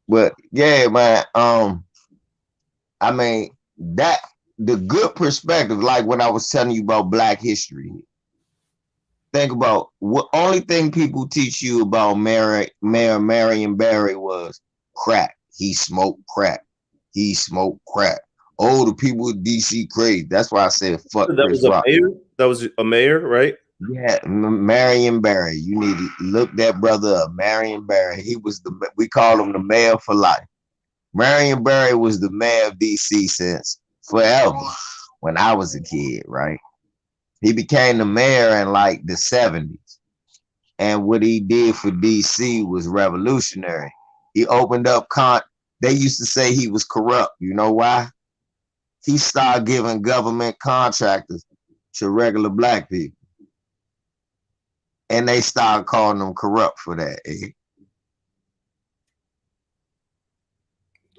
but yeah, man. I mean that the good perspective, like when I was telling you about Black history. Think about what only thing people teach you about Mayor Marion Barry was crack. He smoked crack. He smoked crack. Oh, the people in DC crazy. That's why I said fuck Chris Rock. That was a mayor, right? Yeah, Marion Barry. You need to look that brother up. Marion Barry. He was we call him the mayor for life. Marion Barry was the mayor of DC since forever. When I was a kid, right? He became the mayor in like the 70s. And what he did for DC was revolutionary. He opened up they used to say he was corrupt. You know why? He started giving government contractors to regular black people. And they started calling them corrupt for that. Eh?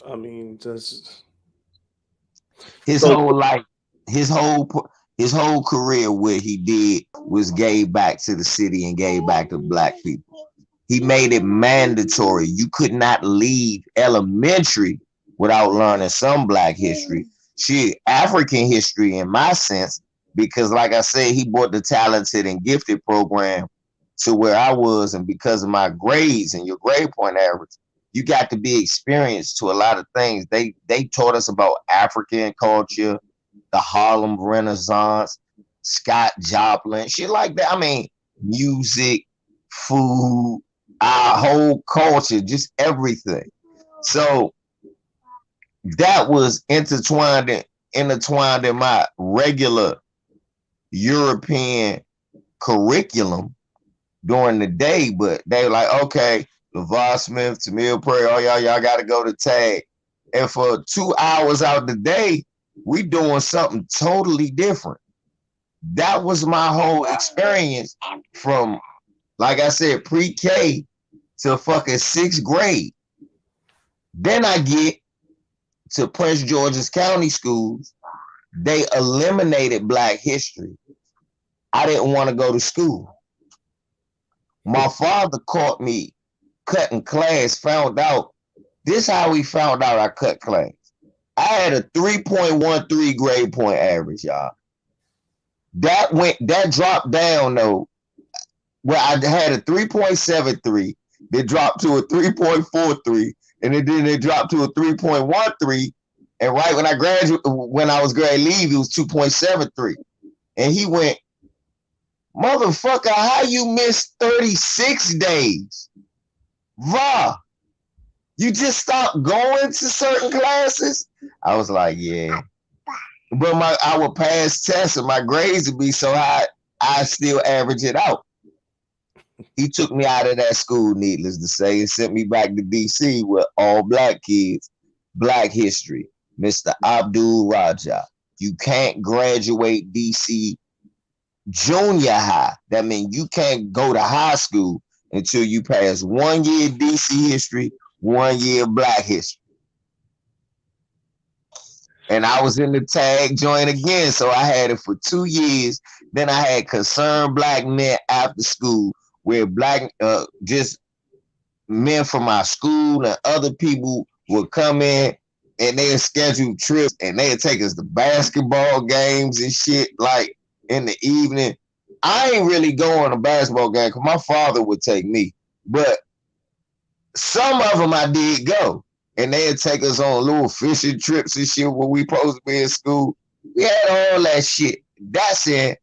I mean, just his whole life, his whole career, what he did was gave back to the city and gave back to black people. He made it mandatory. You could not leave elementary without learning some black history. African history in my sense, because like I said, he brought the talented and gifted program to where I was, and because of my grades and your grade point average, you got to be experienced to a lot of things. They taught us about African culture, the Harlem Renaissance, Scott Joplin, shit like that. I mean, music, food, our whole culture, just everything. So that was intertwined in my regular European curriculum during the day, but they were like, okay, LeVar Smith, Tamir Prairie, oh y'all got to go to tag. And for 2 hours out the day, we doing something totally different. That was my whole experience from, like I said, pre-K to fucking 6th grade. Then I get to Prince George's County schools. They eliminated black history. I didn't want to go to school. My father caught me cutting class, found out. This is how we found out I cut class. I had a 3.13 grade point average, y'all. That dropped down though. Well, I had a 3.73, then dropped to a 3.43, and then it dropped to a 3.13. And right when I graduated, when I was grade leave, it was 2.73. And he went, motherfucker, how you missed 36 days? Rah, you just stopped going to certain classes? I was like, yeah. But I would pass tests and my grades would be so high, I still average it out. He took me out of that school, needless to say, and sent me back to DC with all black kids, black history, Mr. Abdul Raja. You can't graduate DC junior high. That means you can't go to high school until you pass 1 year DC history, 1 year black history. And I was in the tag joint again, so I had it for 2 years. Then I had Concerned Black Men after school, where just men from my school and other people would come in and they'd schedule trips and they'd take us to basketball games and shit like in the evening. I ain't really going to basketball game because my father would take me, but some of them I did go. And they'd take us on little fishing trips and shit when we supposed to be in school. We had all that shit. That's in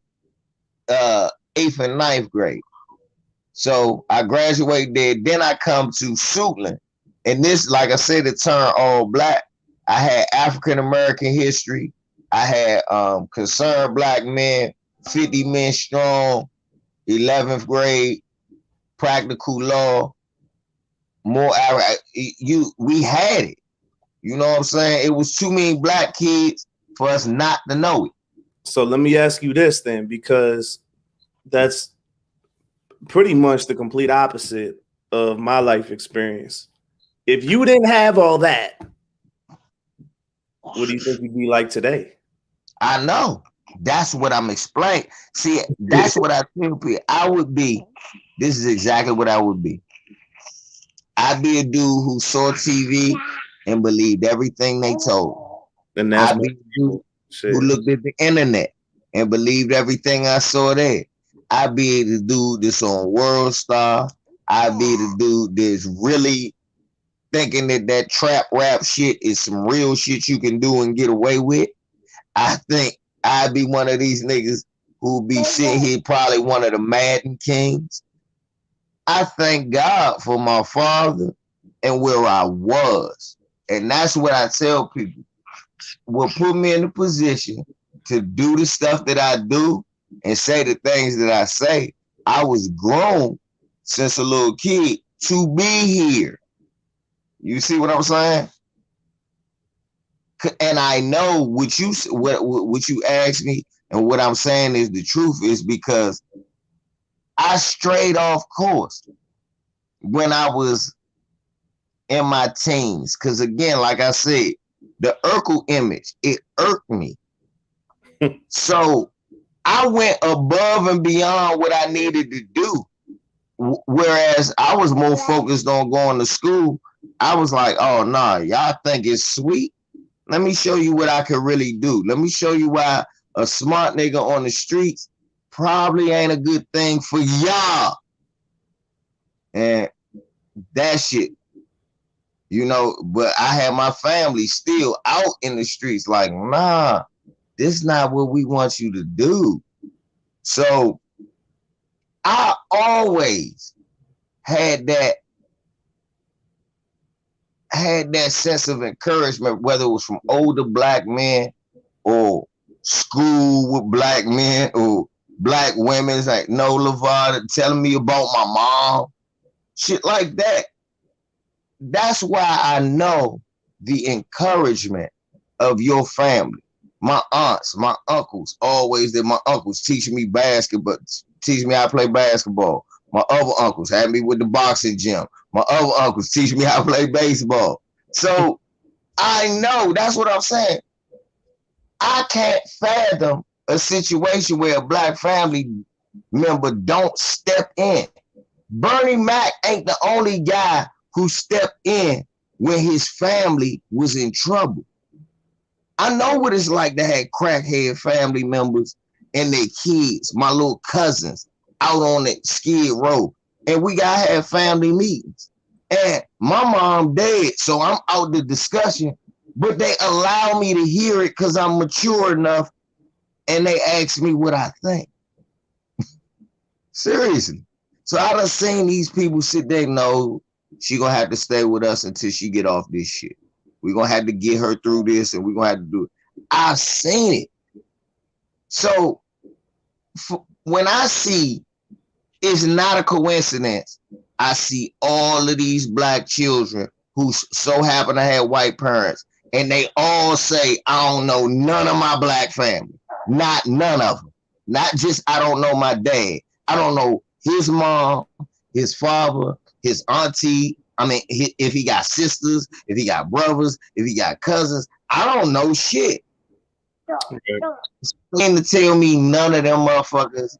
8th and 9th grade. So I graduated there. Then I come to Suitland And this, like I said, it turned all black. I had African American history. I had Concerned Black Men, 50 Men Strong, 11th grade, Practical Law, more. We had it. You know what I'm saying? It was too many black kids for us not to know it. So let me ask you this then, because that's pretty much the complete opposite of my life experience. If you didn't have all that, what do you think you'd be like today? I know. That's what I'm explaining. See, that's what I tell people. I would be, this is exactly what I would be. I'd be a dude who saw TV and believed everything they told. And that's I'd be a dude who looked at the internet and believed everything I saw there. I'd be the dude that's on World Star. I'd be the dude that's really thinking that trap rap shit is some real shit you can do and get away with. I think I'd be one of these niggas who be sitting here probably one of the Madden Kings. I thank God for my father and where I was. And that's what I tell people. Will put me in a position to do the stuff that I do and say the things that I say. I was grown since a little kid to be here. You see what I'm saying? And I know what you asked me, and what I'm saying is the truth, is because I strayed off course when I was in my teens. Because again, like I said, the Urkel image, it irked me. So I went above and beyond what I needed to do. Whereas I was more focused on going to school. I was like, oh, nah, y'all think it's sweet? Let me show you what I can really do. Let me show you why a smart nigga on the streets probably ain't a good thing for y'all. And that shit, you know, but I had my family still out in the streets like, nah, this is not what we want you to do. So I always had that sense of encouragement, whether it was from older black men or school with black men or black women, like no Lavada telling me about my mom, shit like that. That's why I know the encouragement of your family. My aunts, my uncles, always did. My uncles teaching me basketball, teaching me how to play basketball. My other uncles had me with the boxing gym. My other uncles teaching me how to play baseball. So I know, that's what I'm saying. I can't fathom a situation where a black family member don't step in. Bernie Mac ain't the only guy who stepped in when his family was in trouble. I know what it's like to have crackhead family members and their kids, my little cousins, out on the Skid Row. And we gotta have family meetings. And my mom dead, so I'm out the discussion, but they allow me to hear it because I'm mature enough, and they ask me what I think. Seriously. So I done seen these people sit there, no, she gonna have to stay with us until she get off this shit. We're gonna have to get her through this, and we're gonna have to do it. I've seen it. So when I see, it's not a coincidence, I see all of these black children who so happen to have white parents, and they all say, I don't know none of my black family. Not none of them. Not just I don't know my dad. I don't know his mom, his father, his auntie. I mean, if he got sisters, if he got brothers, if he got cousins, I don't know shit. Okay. To tell me none of them motherfuckers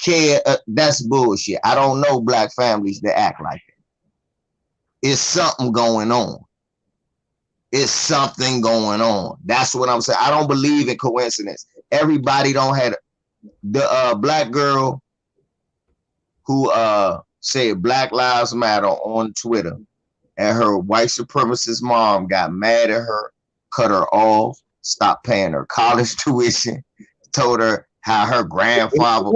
care, that's bullshit. I don't know black families that act like that. It's something going on. It's something going on. That's what I'm saying. I don't believe in coincidence. Everybody don't have the black girl who said Black Lives Matter on Twitter, and her white supremacist mom got mad at her, cut her off, stopped paying her college tuition, told her how her grandfather,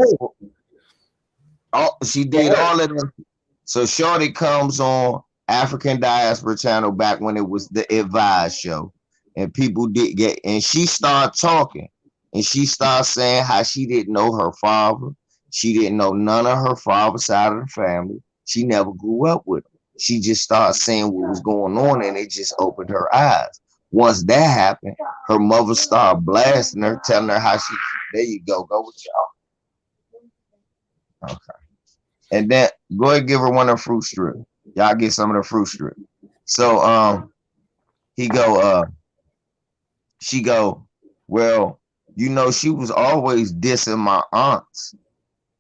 she did all of them. So Shorty comes on African Diaspora Channel back when it was the Advise show. And people did get, and she started talking. And she started saying how she didn't know her father. She didn't know none of her father's side of the family. She never grew up with him. She just started saying what was going on, and it just opened her eyes. Once that happened, her mother started blasting her, telling her how she, there you go with y'all. Okay. And then go ahead and give her one of the fruit strip. Y'all get some of the fruit strip. So she go, well, you know, she was always dissing my aunts.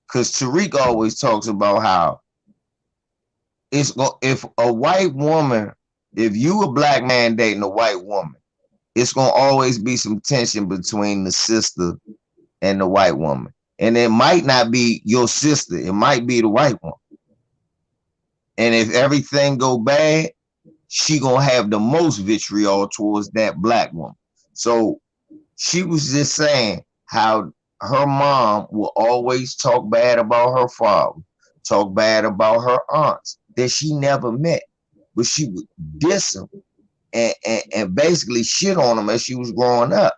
Cause Tariq always talks about how if a white woman, if you a black man dating a white woman, it's gonna always be some tension between the sister and the white woman. And it might not be your sister, it might be the white one. And if everything go bad, she gonna have the most vitriol towards that black woman. So she was just saying how her mom will always talk bad about her father, talk bad about her aunts that she never met, but she would diss them and basically shit on them as she was growing up.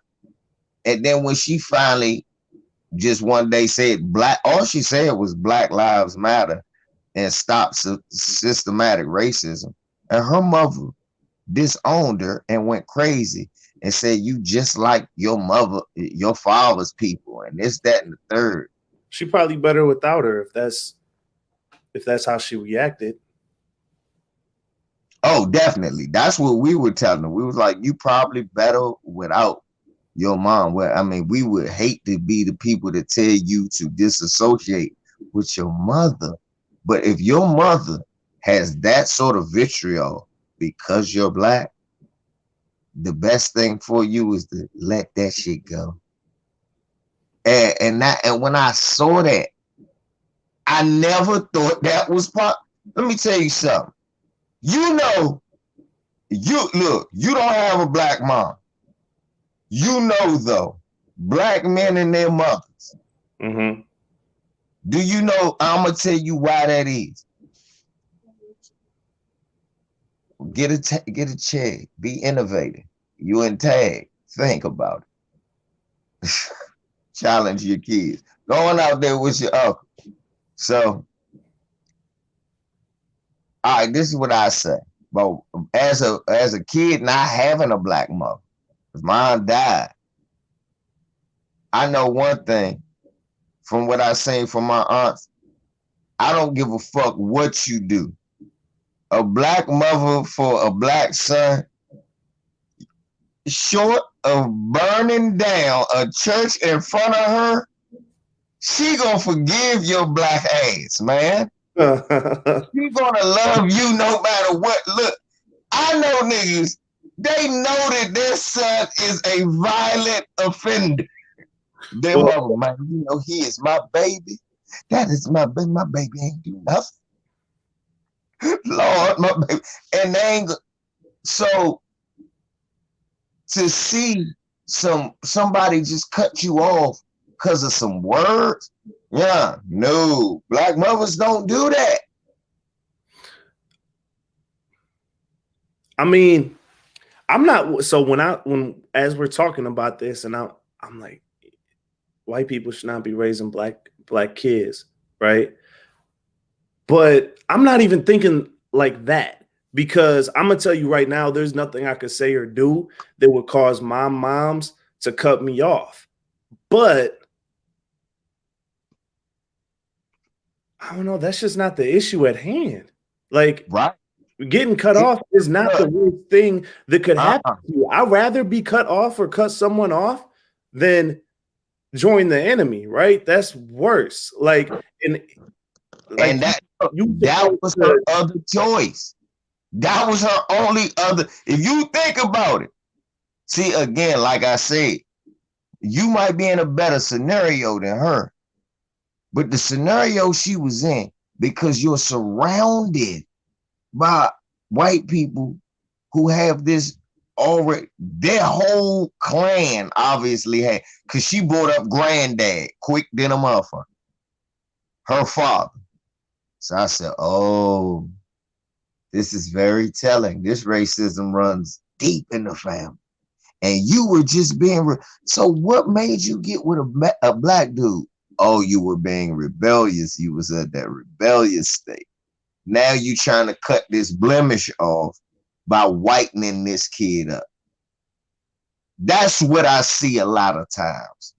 And then when she finally just one day said all she said was Black Lives Matter and stop systematic racism, and her mother disowned her and went crazy and said, you just like your mother, your father's people, and this, that, and the third. She probably better without her if that's how she reacted. Oh, definitely. That's what we were telling her. We was like, you probably better without your mom. Well, I mean, we would hate to be the people that tell you to disassociate with your mother. But if your mother has that sort of vitriol because you're black, the best thing for you is to let that shit go. And when I saw that, I never thought that was part. Let me tell you something. You know, you don't have a black mom. You know, though, black men and their mothers. Mm-hmm. Do you know? I'm gonna tell you why that is. Get a check. Be innovative. You in tag. Think about it. Challenge your kids. Going out there with your uncle. So, all right, this is what I say. But as a kid not having a black mother, if mine died, I know one thing from what I seen from my aunts. I don't give a fuck what you do. A black mother for a black son, short of burning down a church in front of her, she gonna forgive your black ass, man. She gonna love you no matter what. Look, I know niggas, they know that their son is a violent offender. Their mother, man, you know, he is my baby. That is my baby. My baby ain't do nothing. Lord, my baby. And they ain't so to see somebody just cut you off because of some words. Yeah, no, black mothers don't do that. I mean, I'm not. So when as we're talking about this, and I'm like, white people should not be raising black kids, right? But I'm not even thinking like that, because I'm gonna tell you right now, there's nothing I could say or do that would cause my moms to cut me off. But I don't know. That's just not the issue at hand. Like, right? Getting cut off is not the worst thing that could happen to you. I'd rather be cut off or cut someone off than join the enemy, right? That's worse. And that was her other choice. That was her only other. If you think about it, see, again, like I said, you might be in a better scenario than her. But the scenario she was in, because you're surrounded by white people who have this already, their whole clan obviously had, because she brought up granddad quick than a motherfucker, her father. So I said, oh, This is very telling. This racism runs deep in the family. And you were just being so what made you get with a black dude? Oh, you were being rebellious. You was at that rebellious state. Now you trying to cut this blemish off by whitening this kid up. That's what I see a lot of times.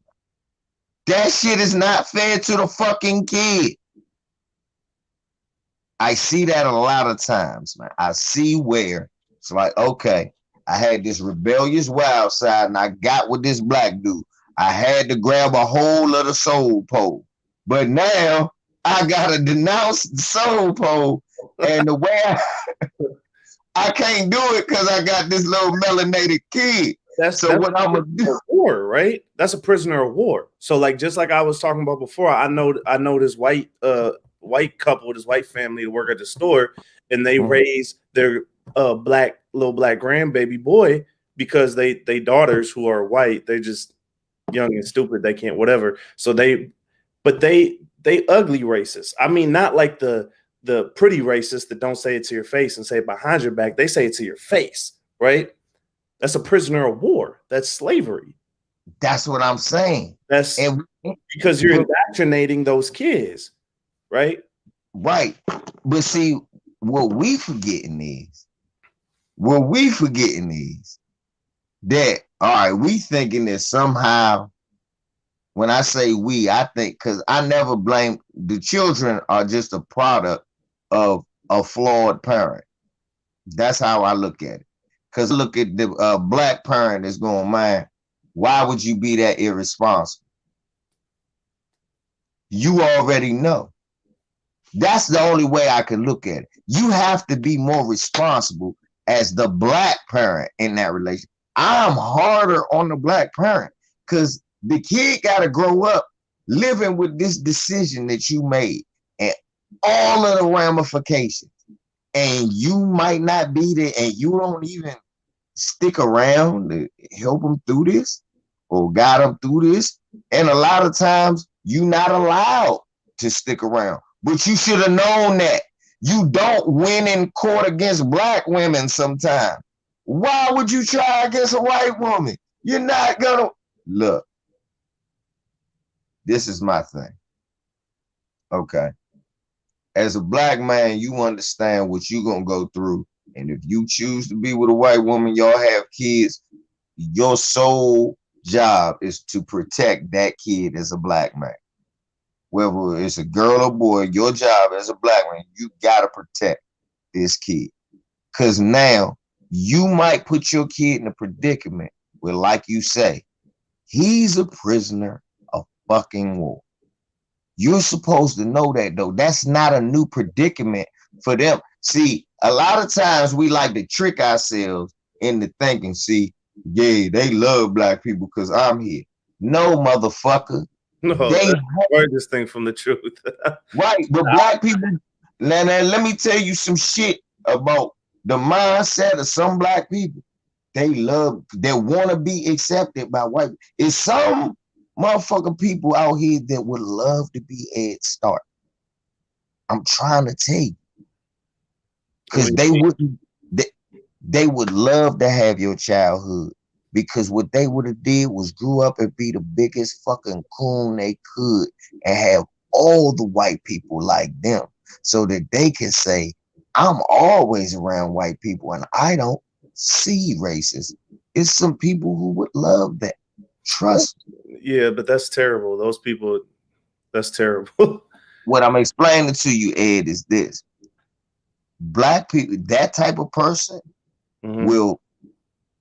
That shit is not fair to the fucking kid. I see that a lot of times, man. I see where it's like, okay, I had this rebellious wild side and I got with this black dude. I had to grab a hold of the soul pole. But now I gotta denounce the soul pole. And the way I can't do it because I got this little melanated kid. That's what I'm gonna do. War, right? That's a prisoner of war. So like just like I was talking about before, I know this white couple, this white family to work at the store, and they raise their little black grandbaby boy because they daughters who are white, they just young and stupid, they can't whatever. So they ugly racist. I mean, not like the pretty racist that don't say it to your face and say it behind your back. They say it to your face, right? That's a prisoner of war. That's slavery. That's what I'm saying. That's because you're indoctrinating those kids, right? Right. But see, what we forgetting is that, all right, we thinking that somehow, when I say we, I think, because I never blame, the children are just a product of a flawed parent. That's how I look at it. Because look at the black parent is going, man, why would you be that irresponsible? You already know. That's the only way I can look at it. You have to be more responsible as the black parent in that relationship. I'm harder on the black parent because the kid got to grow up living with this decision that you made and all of the ramifications. And you might not be there and you don't even stick around to help them through this or guide them through this. And a lot of times you're not allowed to stick around. But you should have known that. You don't win in court against black women sometimes. Why would you try against a white woman? You're not gonna. Look, this is my thing. Okay. As a black man, you understand what you're gonna go through. And if you choose to be with a white woman, y'all have kids, your sole job is to protect that kid as a black man. Whether it's a girl or boy, your job as a black man, you gotta protect this kid. Because now you might put your kid in a predicament where, like you say, he's a prisoner of fucking war. You're supposed to know that, though. That's not a new predicament for them. See, a lot of times we like to trick ourselves into thinking, see, yeah, they love black people because I'm here. No, motherfucker. No, they this thing from the truth. Right, but black people, now let me tell you some shit about the mindset of some black people. They want to be accepted by white. It's some motherfucking people out here that would love to be Ed Stark. I'm trying to tell you. Because they would love to have your childhood. Because what they would have did was grew up and be the biggest fucking coon they could and have all the white people like them so that they can say, I'm always around white people and I don't see racism. It's some people who would love that. Trust me. Yeah, but that's terrible. Those people, that's terrible. What I'm explaining to you, Ed, is this. Black people, that type of person will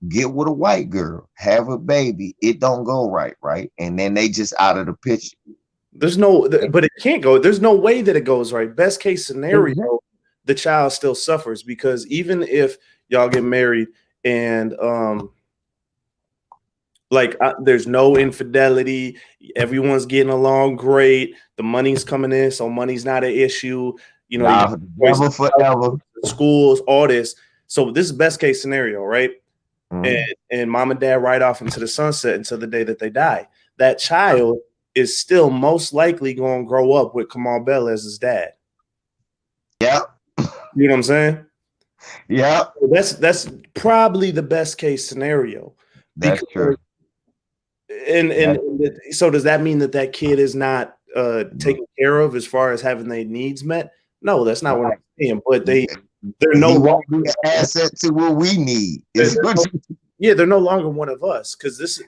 get with a white girl, have a baby, it don't go right, and then they just out of the picture. There's no, but it can't go. There's no way that it goes right. Best case scenario, the child still suffers because even if y'all get married and there's no infidelity, everyone's getting along great, the money's coming in, so money's not an issue. You know, never forever. Schools, all this. So this is best case scenario, right? And mom and dad ride off into the sunset until the day that they die. That child is still most likely going to grow up with Kamal Bell as his dad. Yeah. You know what I'm saying? Yeah, That's probably the best case scenario. that's true. And so does that mean that that kid is not taken care of as far as having their needs met? No, that's not what I'm saying. But they're no He won't be longer an asset to what we need. they're no longer one of us because this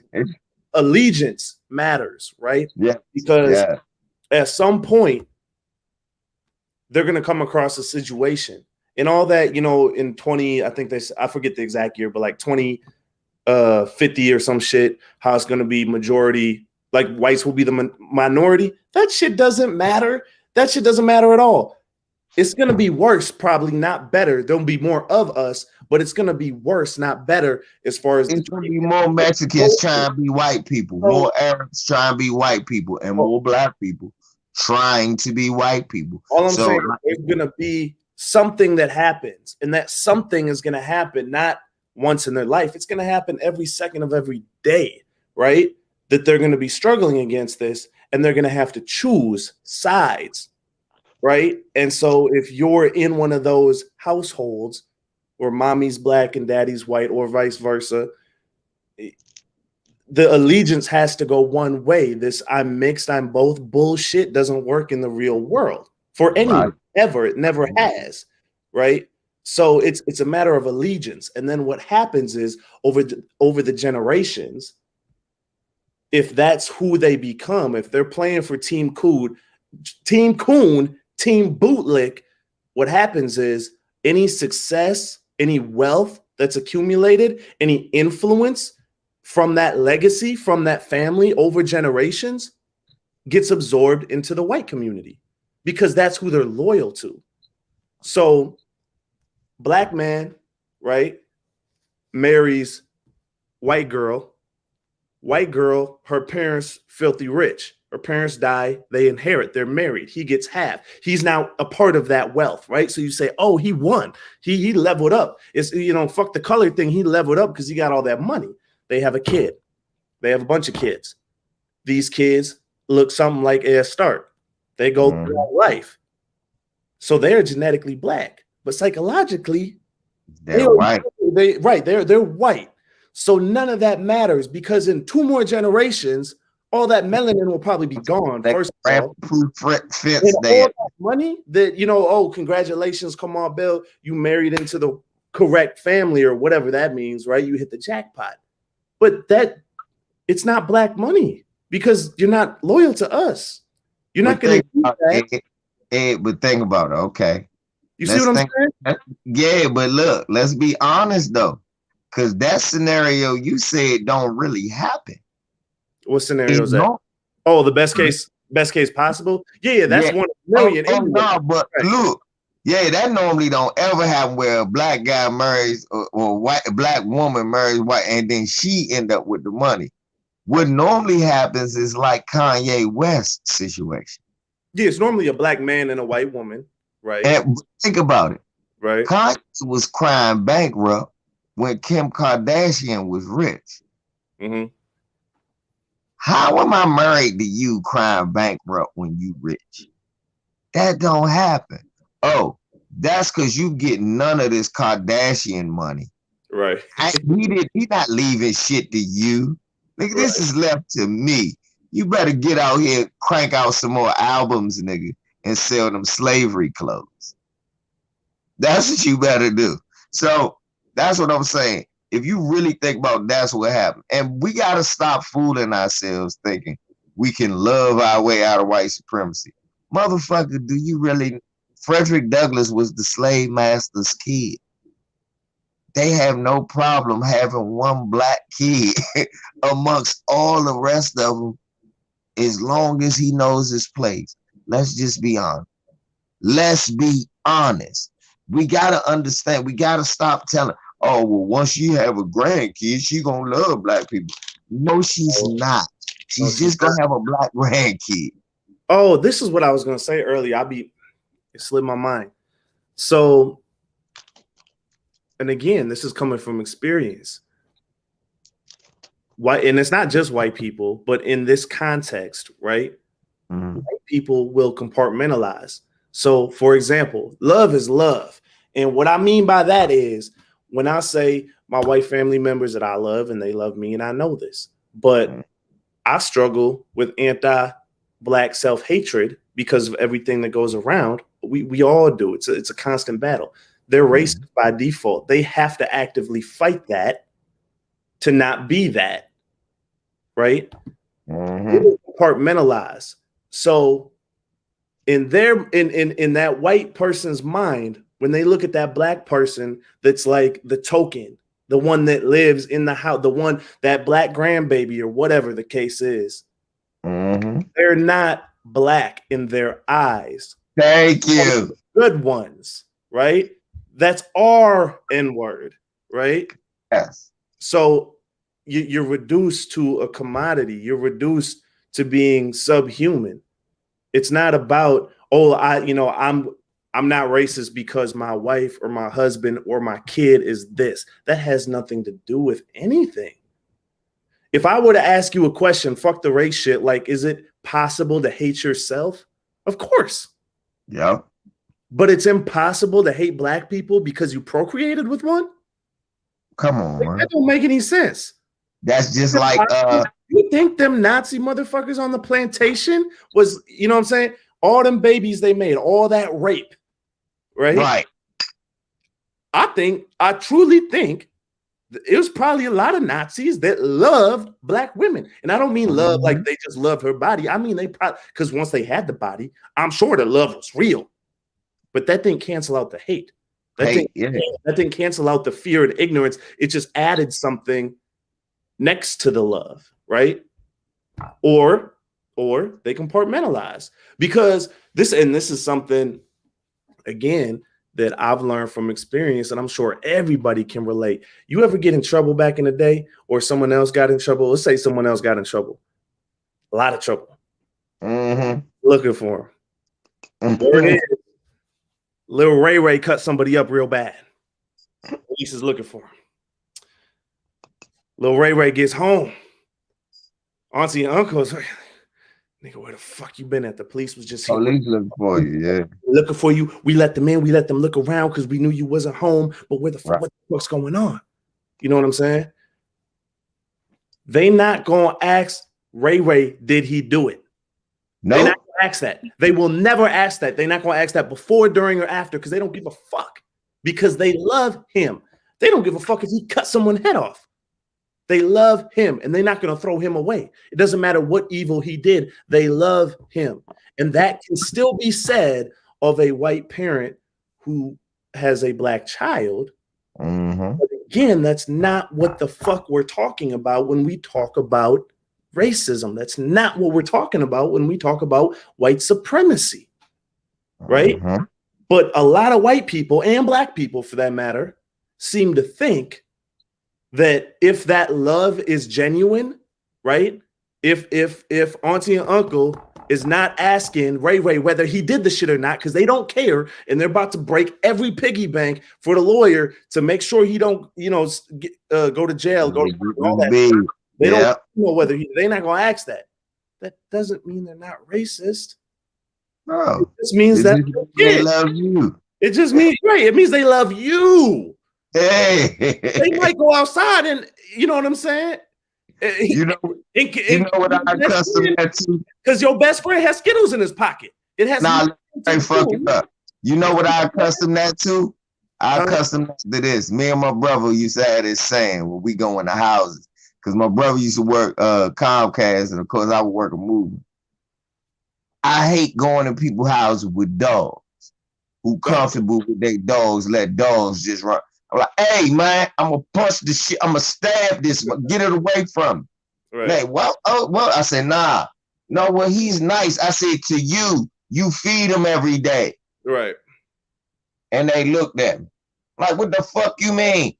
allegiance matters, right? Yeah, Because yeah. at some point they're going to come across a situation and all that, in 20, I think I forget the exact year, but like 2050 or some shit, how it's going to be majority, like whites will be the minority. That shit doesn't matter. That shit doesn't matter at all. It's going to be worse, probably not better. There'll be more of us, but it's going to be worse, not better, as far as It's going to be more Mexicans trying to be white people, more Arabs trying to be white people, and more black people trying to be white people. All I'm saying is there's going to be something that happens, and that something is going to happen not once in their life. It's going to happen every second of every day, right? That they're going to be struggling against this, and they're going to have to choose sides, right? And so if you're in one of those households where mommy's black and daddy's white or vice versa, the allegiance has to go one way. This I'm mixed, I'm both bullshit doesn't work in the real world for anyone ever. It never has, right? So it's a matter of allegiance. And then what happens is over the generations, if that's who they become, if they're playing for Team Coon, Team Bootlick, what happens is any success, any wealth that's accumulated, any influence from that legacy, from that family over generations gets absorbed into the white community because that's who they're loyal to. So black man, right, marries white girl, her parents filthy rich. Her parents die, they inherit, they're married. He gets half. He's now a part of that wealth, right? So you say, oh, he won. He leveled up. It's, fuck the color thing. He leveled up because he got all that money. They have a kid. They have a bunch of kids. These kids look something like EDD STARK. They go through life. So they're genetically black, but psychologically, they're white. They're white. So none of that matters because in 2 more generations, all that melanin will probably be gone. First of all, all that money that, congratulations, come on, Bill, you married into the correct family or whatever that means, right? You hit the jackpot. But it's not black money because you're not loyal to us. You're not going to do that. But think about it, okay? You see what I'm saying? Yeah, but look, let's be honest though, because that scenario you said don't really happen. What scenario is that? Oh, the best case possible? Yeah, that's 1 million. No, but look, that normally don't ever happen where a black guy marries or a black woman marries white and then she end up with the money. What normally happens is like Kanye West situation. Yeah, it's normally a black man and a white woman, right? And think about it. Right. Kanye was crying bankrupt when Kim Kardashian was rich. Mm-hmm. How am I married to you crying bankrupt when you rich? That don't happen. Oh, that's because you get none of this Kardashian money. Right. He not leaving shit to you. Nigga, this is left to me. You better get out here and crank out some more albums, nigga, and sell them slavery clothes. That's what you better do. So that's what I'm saying. If you really think about that's what happened. And we got to stop fooling ourselves thinking we can love our way out of white supremacy. Motherfucker, do you really? Frederick Douglass was the slave master's kid. They have no problem having one black kid amongst all the rest of them as long as he knows his place. Let's just be honest. Let's be honest. We got to understand. We got to stop telling, oh, well, once you have a grandkid, she going to love black people. No, she's not. She's just going to have a black grandkid. Oh, this is what I was going to say earlier. It slipped my mind. So, and again, this is coming from experience. And it's not just white people, but in this context, right? Mm-hmm. White people will compartmentalize. So, for example, love is love. And what I mean by that is when I say my white family members that I love and they love me, and I know this, but I struggle with anti-Black self-hatred because of everything that goes around. We all do. It's a constant battle. They're racist by default. They have to actively fight that to not be that, right? Compartmentalize. So in that white person's mind, when they look at that Black person that's like the token, the one that lives in the house, the one, that Black grandbaby or whatever the case is, they're not Black in their eyes. Thank you. Good ones, right? That's our N-word, right? Yes. So you're reduced to a commodity. You're reduced to being subhuman. It's not about, I'm not racist because my wife or my husband or my kid is this. That has nothing to do with anything. If I were to ask you a question, fuck the race shit, like, is it possible to hate yourself? Of course. Yeah. But it's impossible to hate Black people because you procreated with one? Come on, man. That don't make any sense. That's just like you think them Nazi motherfuckers on the plantation was, you know what I'm saying? All them babies they made, all that rape, right? Right. I truly think it was probably a lot of Nazis that loved Black women. And I don't mean love like they just loved her body. I mean, they probably, because once they had the body, I'm sure the love was real. But that didn't cancel out the hate. That didn't cancel out the fear and ignorance. It just added something next to the love, right? Or they compartmentalize. Because this is something, again, that I've learned from experience, and I'm sure everybody can relate. You ever get in trouble back in the day, or someone else got in trouble? Let's say someone else got in trouble. A lot of trouble. Looking for him. Word is, Lil Ray cut somebody up real bad. Police is looking for him. Lil Ray gets home. Auntie and uncle's like, nigga, where the fuck you been at? The police was just here. Police looking for you, yeah. Looking for you. We let them in. We let them look around because we knew you wasn't home. But where the fuck, what the fuck's going on? You know what I'm saying? They not gonna ask Ray, did he do it? No. They're not gonna ask that. They will never ask that. They're not gonna ask that before, during, or after because they don't give a fuck. Because they love him. They don't give a fuck if he cut someone's head off. They love him, and they're not going to throw him away. It doesn't matter what evil he did. They love him. And that can still be said of a white parent who has a Black child. But again, that's not what the fuck we're talking about when we talk about racism. That's not what we're talking about when we talk about white supremacy, right? But a lot of white people, and Black people for that matter, seem to think that if that love is genuine, right? If auntie and uncle is not asking Ray whether he did the shit or not, because they don't care, and they're about to break every piggy bank for the lawyer to make sure he don't, go to jail, go to all that. They don't know whether they're not gonna ask that. That doesn't mean they're not racist. No, it just means that they love you. It just means it means they love you. Hey, they might go outside and you know what I'm saying? You know what I custom that to? Because your best friend has Skittles in his pocket. It has fuck it up. You know what I custom that to? I custom that to this. Me and my brother used to have this saying when we go in the houses. Because my brother used to work Comcast, and of course I would work a movie. I hate going to people's houses with dogs who comfortable with their dogs, let dogs just run. I'm like, hey man, I'm gonna punch this shit, I'm gonna stab this, get it away from me. Right. Like, well, I said, nah. No, well, he's nice. I said to you, you feed him every day. Right. And they looked at me. Like, what the fuck you mean?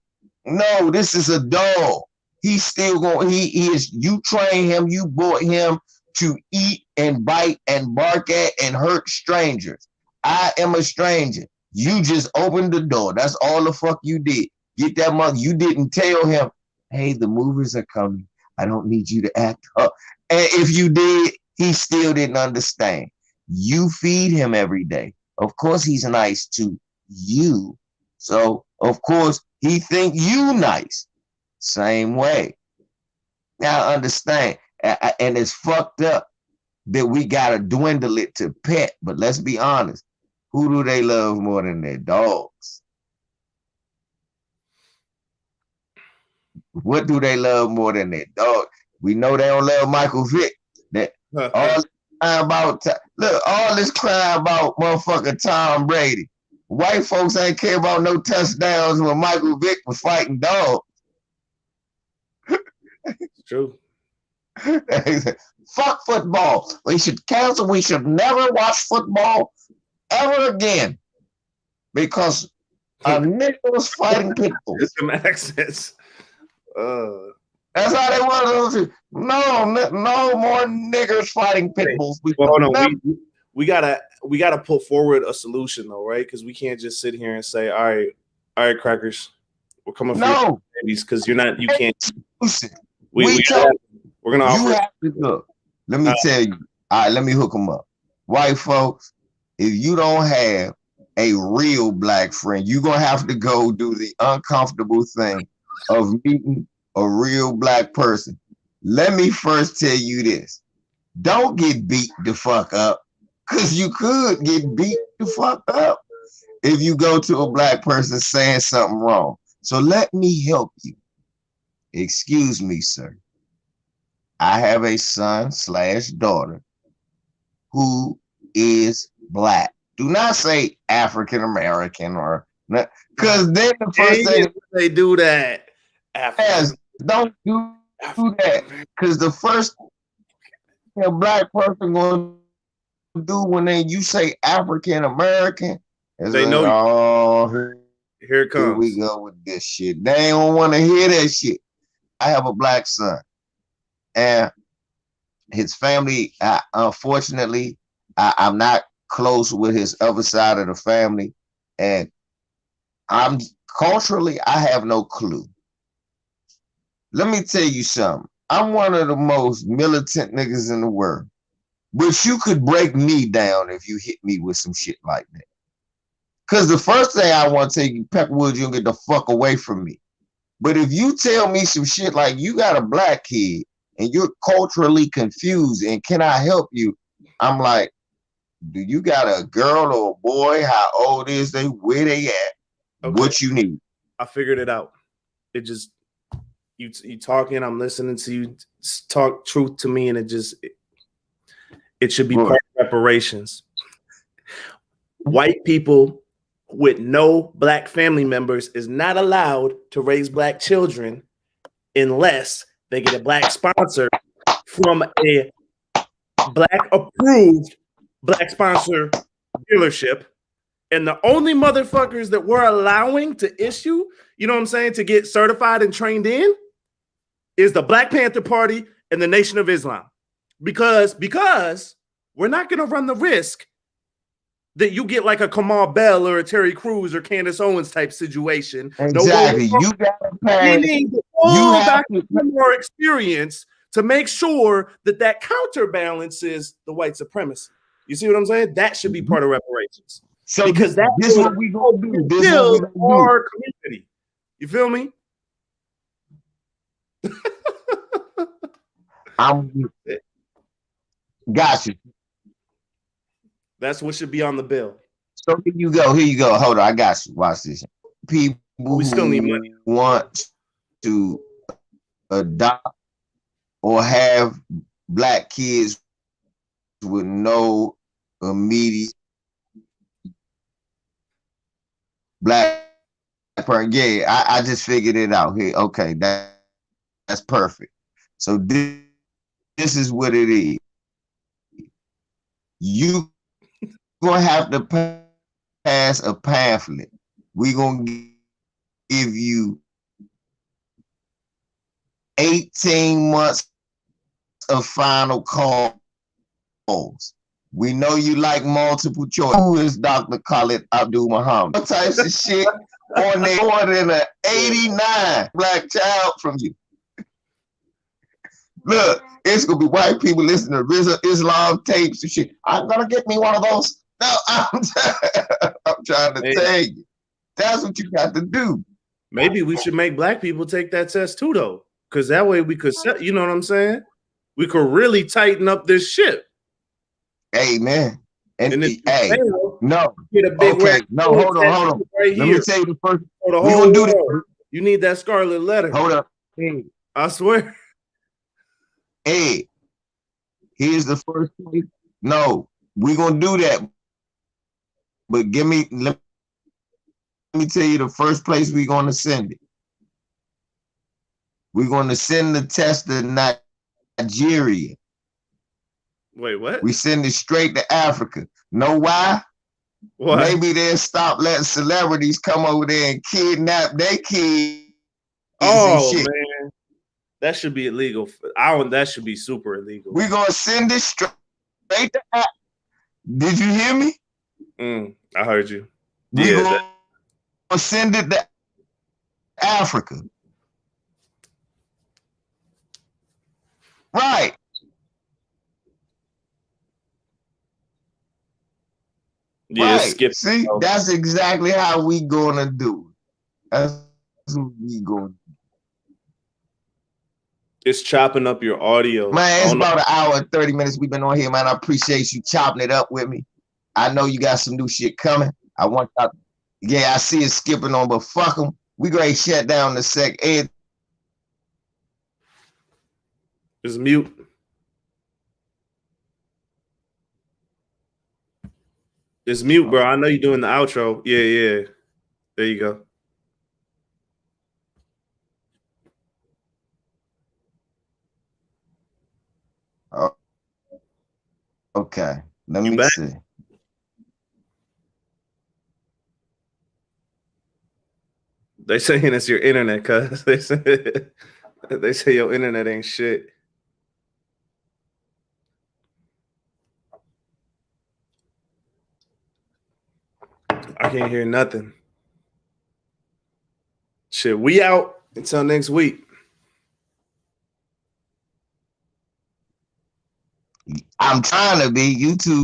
No, this is a dog. He's still going, he is, you train him, you bought him to eat and bite and bark at and hurt strangers. I am a stranger. You just opened the door. That's all the fuck you did. Get that mother. You didn't tell him, hey, the movers are coming. I don't need you to act up. And if you did, he still didn't understand. You feed him every day. Of course he's nice to you, So of course he think you nice. Same way. Now understand, and it's fucked up that we gotta dwindle it to pet. But let's be honest, who do they love more than their dogs? What do they love more than their dog? We know they don't love Michael Vick. That all this crime about look, all this crime about motherfucking Tom Brady. White folks ain't care about no touchdowns when Michael Vick was fighting dogs. It's true. Fuck football. We should cancel. We should never watch football ever again because a nigga was fighting pit bulls. Some accents. That's how they want. No more niggers fighting pit bulls. Well, hold on. We gotta put forward a solution though, right? Because we can't just sit here and say, all right, crackers, we're coming for you, babies, because you can't. We're gonna offer. You have to go. Let me tell you. All right, let me hook them up. White folks, if you don't have a real black friend, you're gonna have to go do the uncomfortable thing of meeting a real black person. Let me first tell you this. Don't get beat the fuck up, because you could get beat the fuck up if you go to a black person saying something wrong. So let me help you. Excuse me, sir. I have a son/daughter who is black. Do not say African American or not, because then the first thing they do that. Yes, don't do that, because the first thing a black person gonna do when you say African American is they know. Oh, here it comes. Here we go with this shit. They don't want to hear that shit. I have a black son, and his family. Unfortunately, I'm not close with his other side of the family, and I'm culturally, I have no clue. Let me tell you something. I'm one of the most militant niggas in the world, but you could break me down if you hit me with some shit like that. Because the first thing I want to tell you, Pepperwood, you don't get the fuck away from me. But if you tell me some shit like you got a black kid and you're culturally confused and can I help you? I'm like, do you got a girl or a boy? How old is they? Where they at? Okay. What you need? I figured it out. It just, you talking, I'm listening to you talk truth to me, and it should be part of reparations. White people with no black family members is not allowed to raise black children unless they get a black sponsor from a black approved black sponsor dealership. And the only motherfuckers that we're allowing to issue, you know what I'm saying, to get certified and trained in is the Black Panther Party and the Nation of Islam. Because we're not going to run the risk that you get like a Kamal Bell or a Terry Crews or Candace Owens type situation. Exactly. You got to pay. We need the more experience to make sure that counterbalances the white supremacy. You see what I'm saying? That should be part of reparations. So because this is what we gonna do. This is our community. You feel me? I'm got you. That's what should be on the bill. So here you go. Hold on, I got you. Watch this. People we still need money. Want to adopt or have black kids with no immediate black person. Yeah, I just figured it out here. Okay, that's perfect. So this is what it is. You gonna have to pass a pamphlet. We gonna give you 18 months of final calls. We know you like multiple choice. Who is Dr. Khalid Abdul Muhammad? What types of shit on there more than an 89 black child from you? Look, it's gonna be white people listening to Rizza Islam tapes and shit. I'm gonna get me one of those. No, I'm trying to tell you. That's what you got to do. Maybe we should make black people take that test too, though, because that way we could set. You know what I'm saying? We could really tighten up this ship. Hey, man. And if hey, fail, no. get a big Okay, no, hold on. Right Let here. me tell you the first. We're gonna do this. You need that scarlet letter. Hold up. Hey. I swear. Hey, here's the first place. No, we're gonna do that. But let me tell you the first place we're gonna send it. We're gonna send the test to Nigeria. Wait, what? We send it straight to Africa. Know why? What? Maybe they'll stop letting celebrities come over there and kidnap their kids. Oh man, that should be illegal. That should be super illegal. We're gonna send it straight to Africa. Did you hear me? I heard you. We're gonna send it to Africa. Right. Yeah, right. See, that's exactly how we gonna do it. That's what we gonna do. It's chopping up your audio. Man, it's about an hour and 30 minutes we've been on here, man. I appreciate you chopping it up with me. I know you got some new shit coming. I want y'all. Yeah, I see it skipping on, but fuck them. We gonna shut down the sec. Ed. Just mute. It's mute, bro. I know you're doing the outro. Yeah. There you go. Oh, okay. Let me see. They saying it's your internet, cuz they say your internet ain't shit. I can't hear nothing. Shit, we out until next week. I'm trying to be YouTube.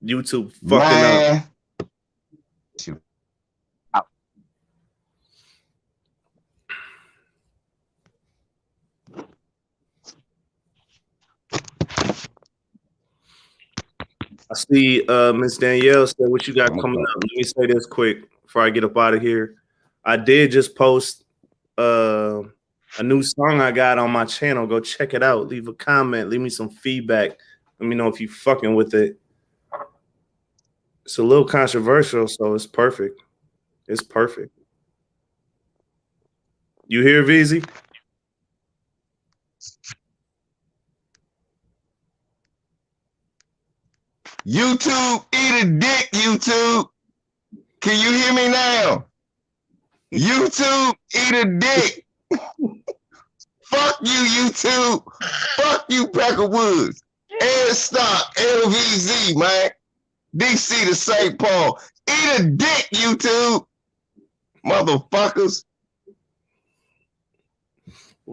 YouTube fucking up. I see Miss Danielle said, what you got coming up? Let me say this quick before I get up out of here. I did just post a new song I got on my channel. Go check it out. Leave a comment. Leave me some feedback. Let me know if you fucking with it. It's a little controversial, so it's perfect. It's perfect. You hear, VZ? YouTube, eat a dick, YouTube. Can you hear me now? YouTube, eat a dick. Fuck you, YouTube. Fuck you, Packer Woods. EDD STARK, LVZ, man. DC to St. Paul. Eat a dick, YouTube. Motherfuckers.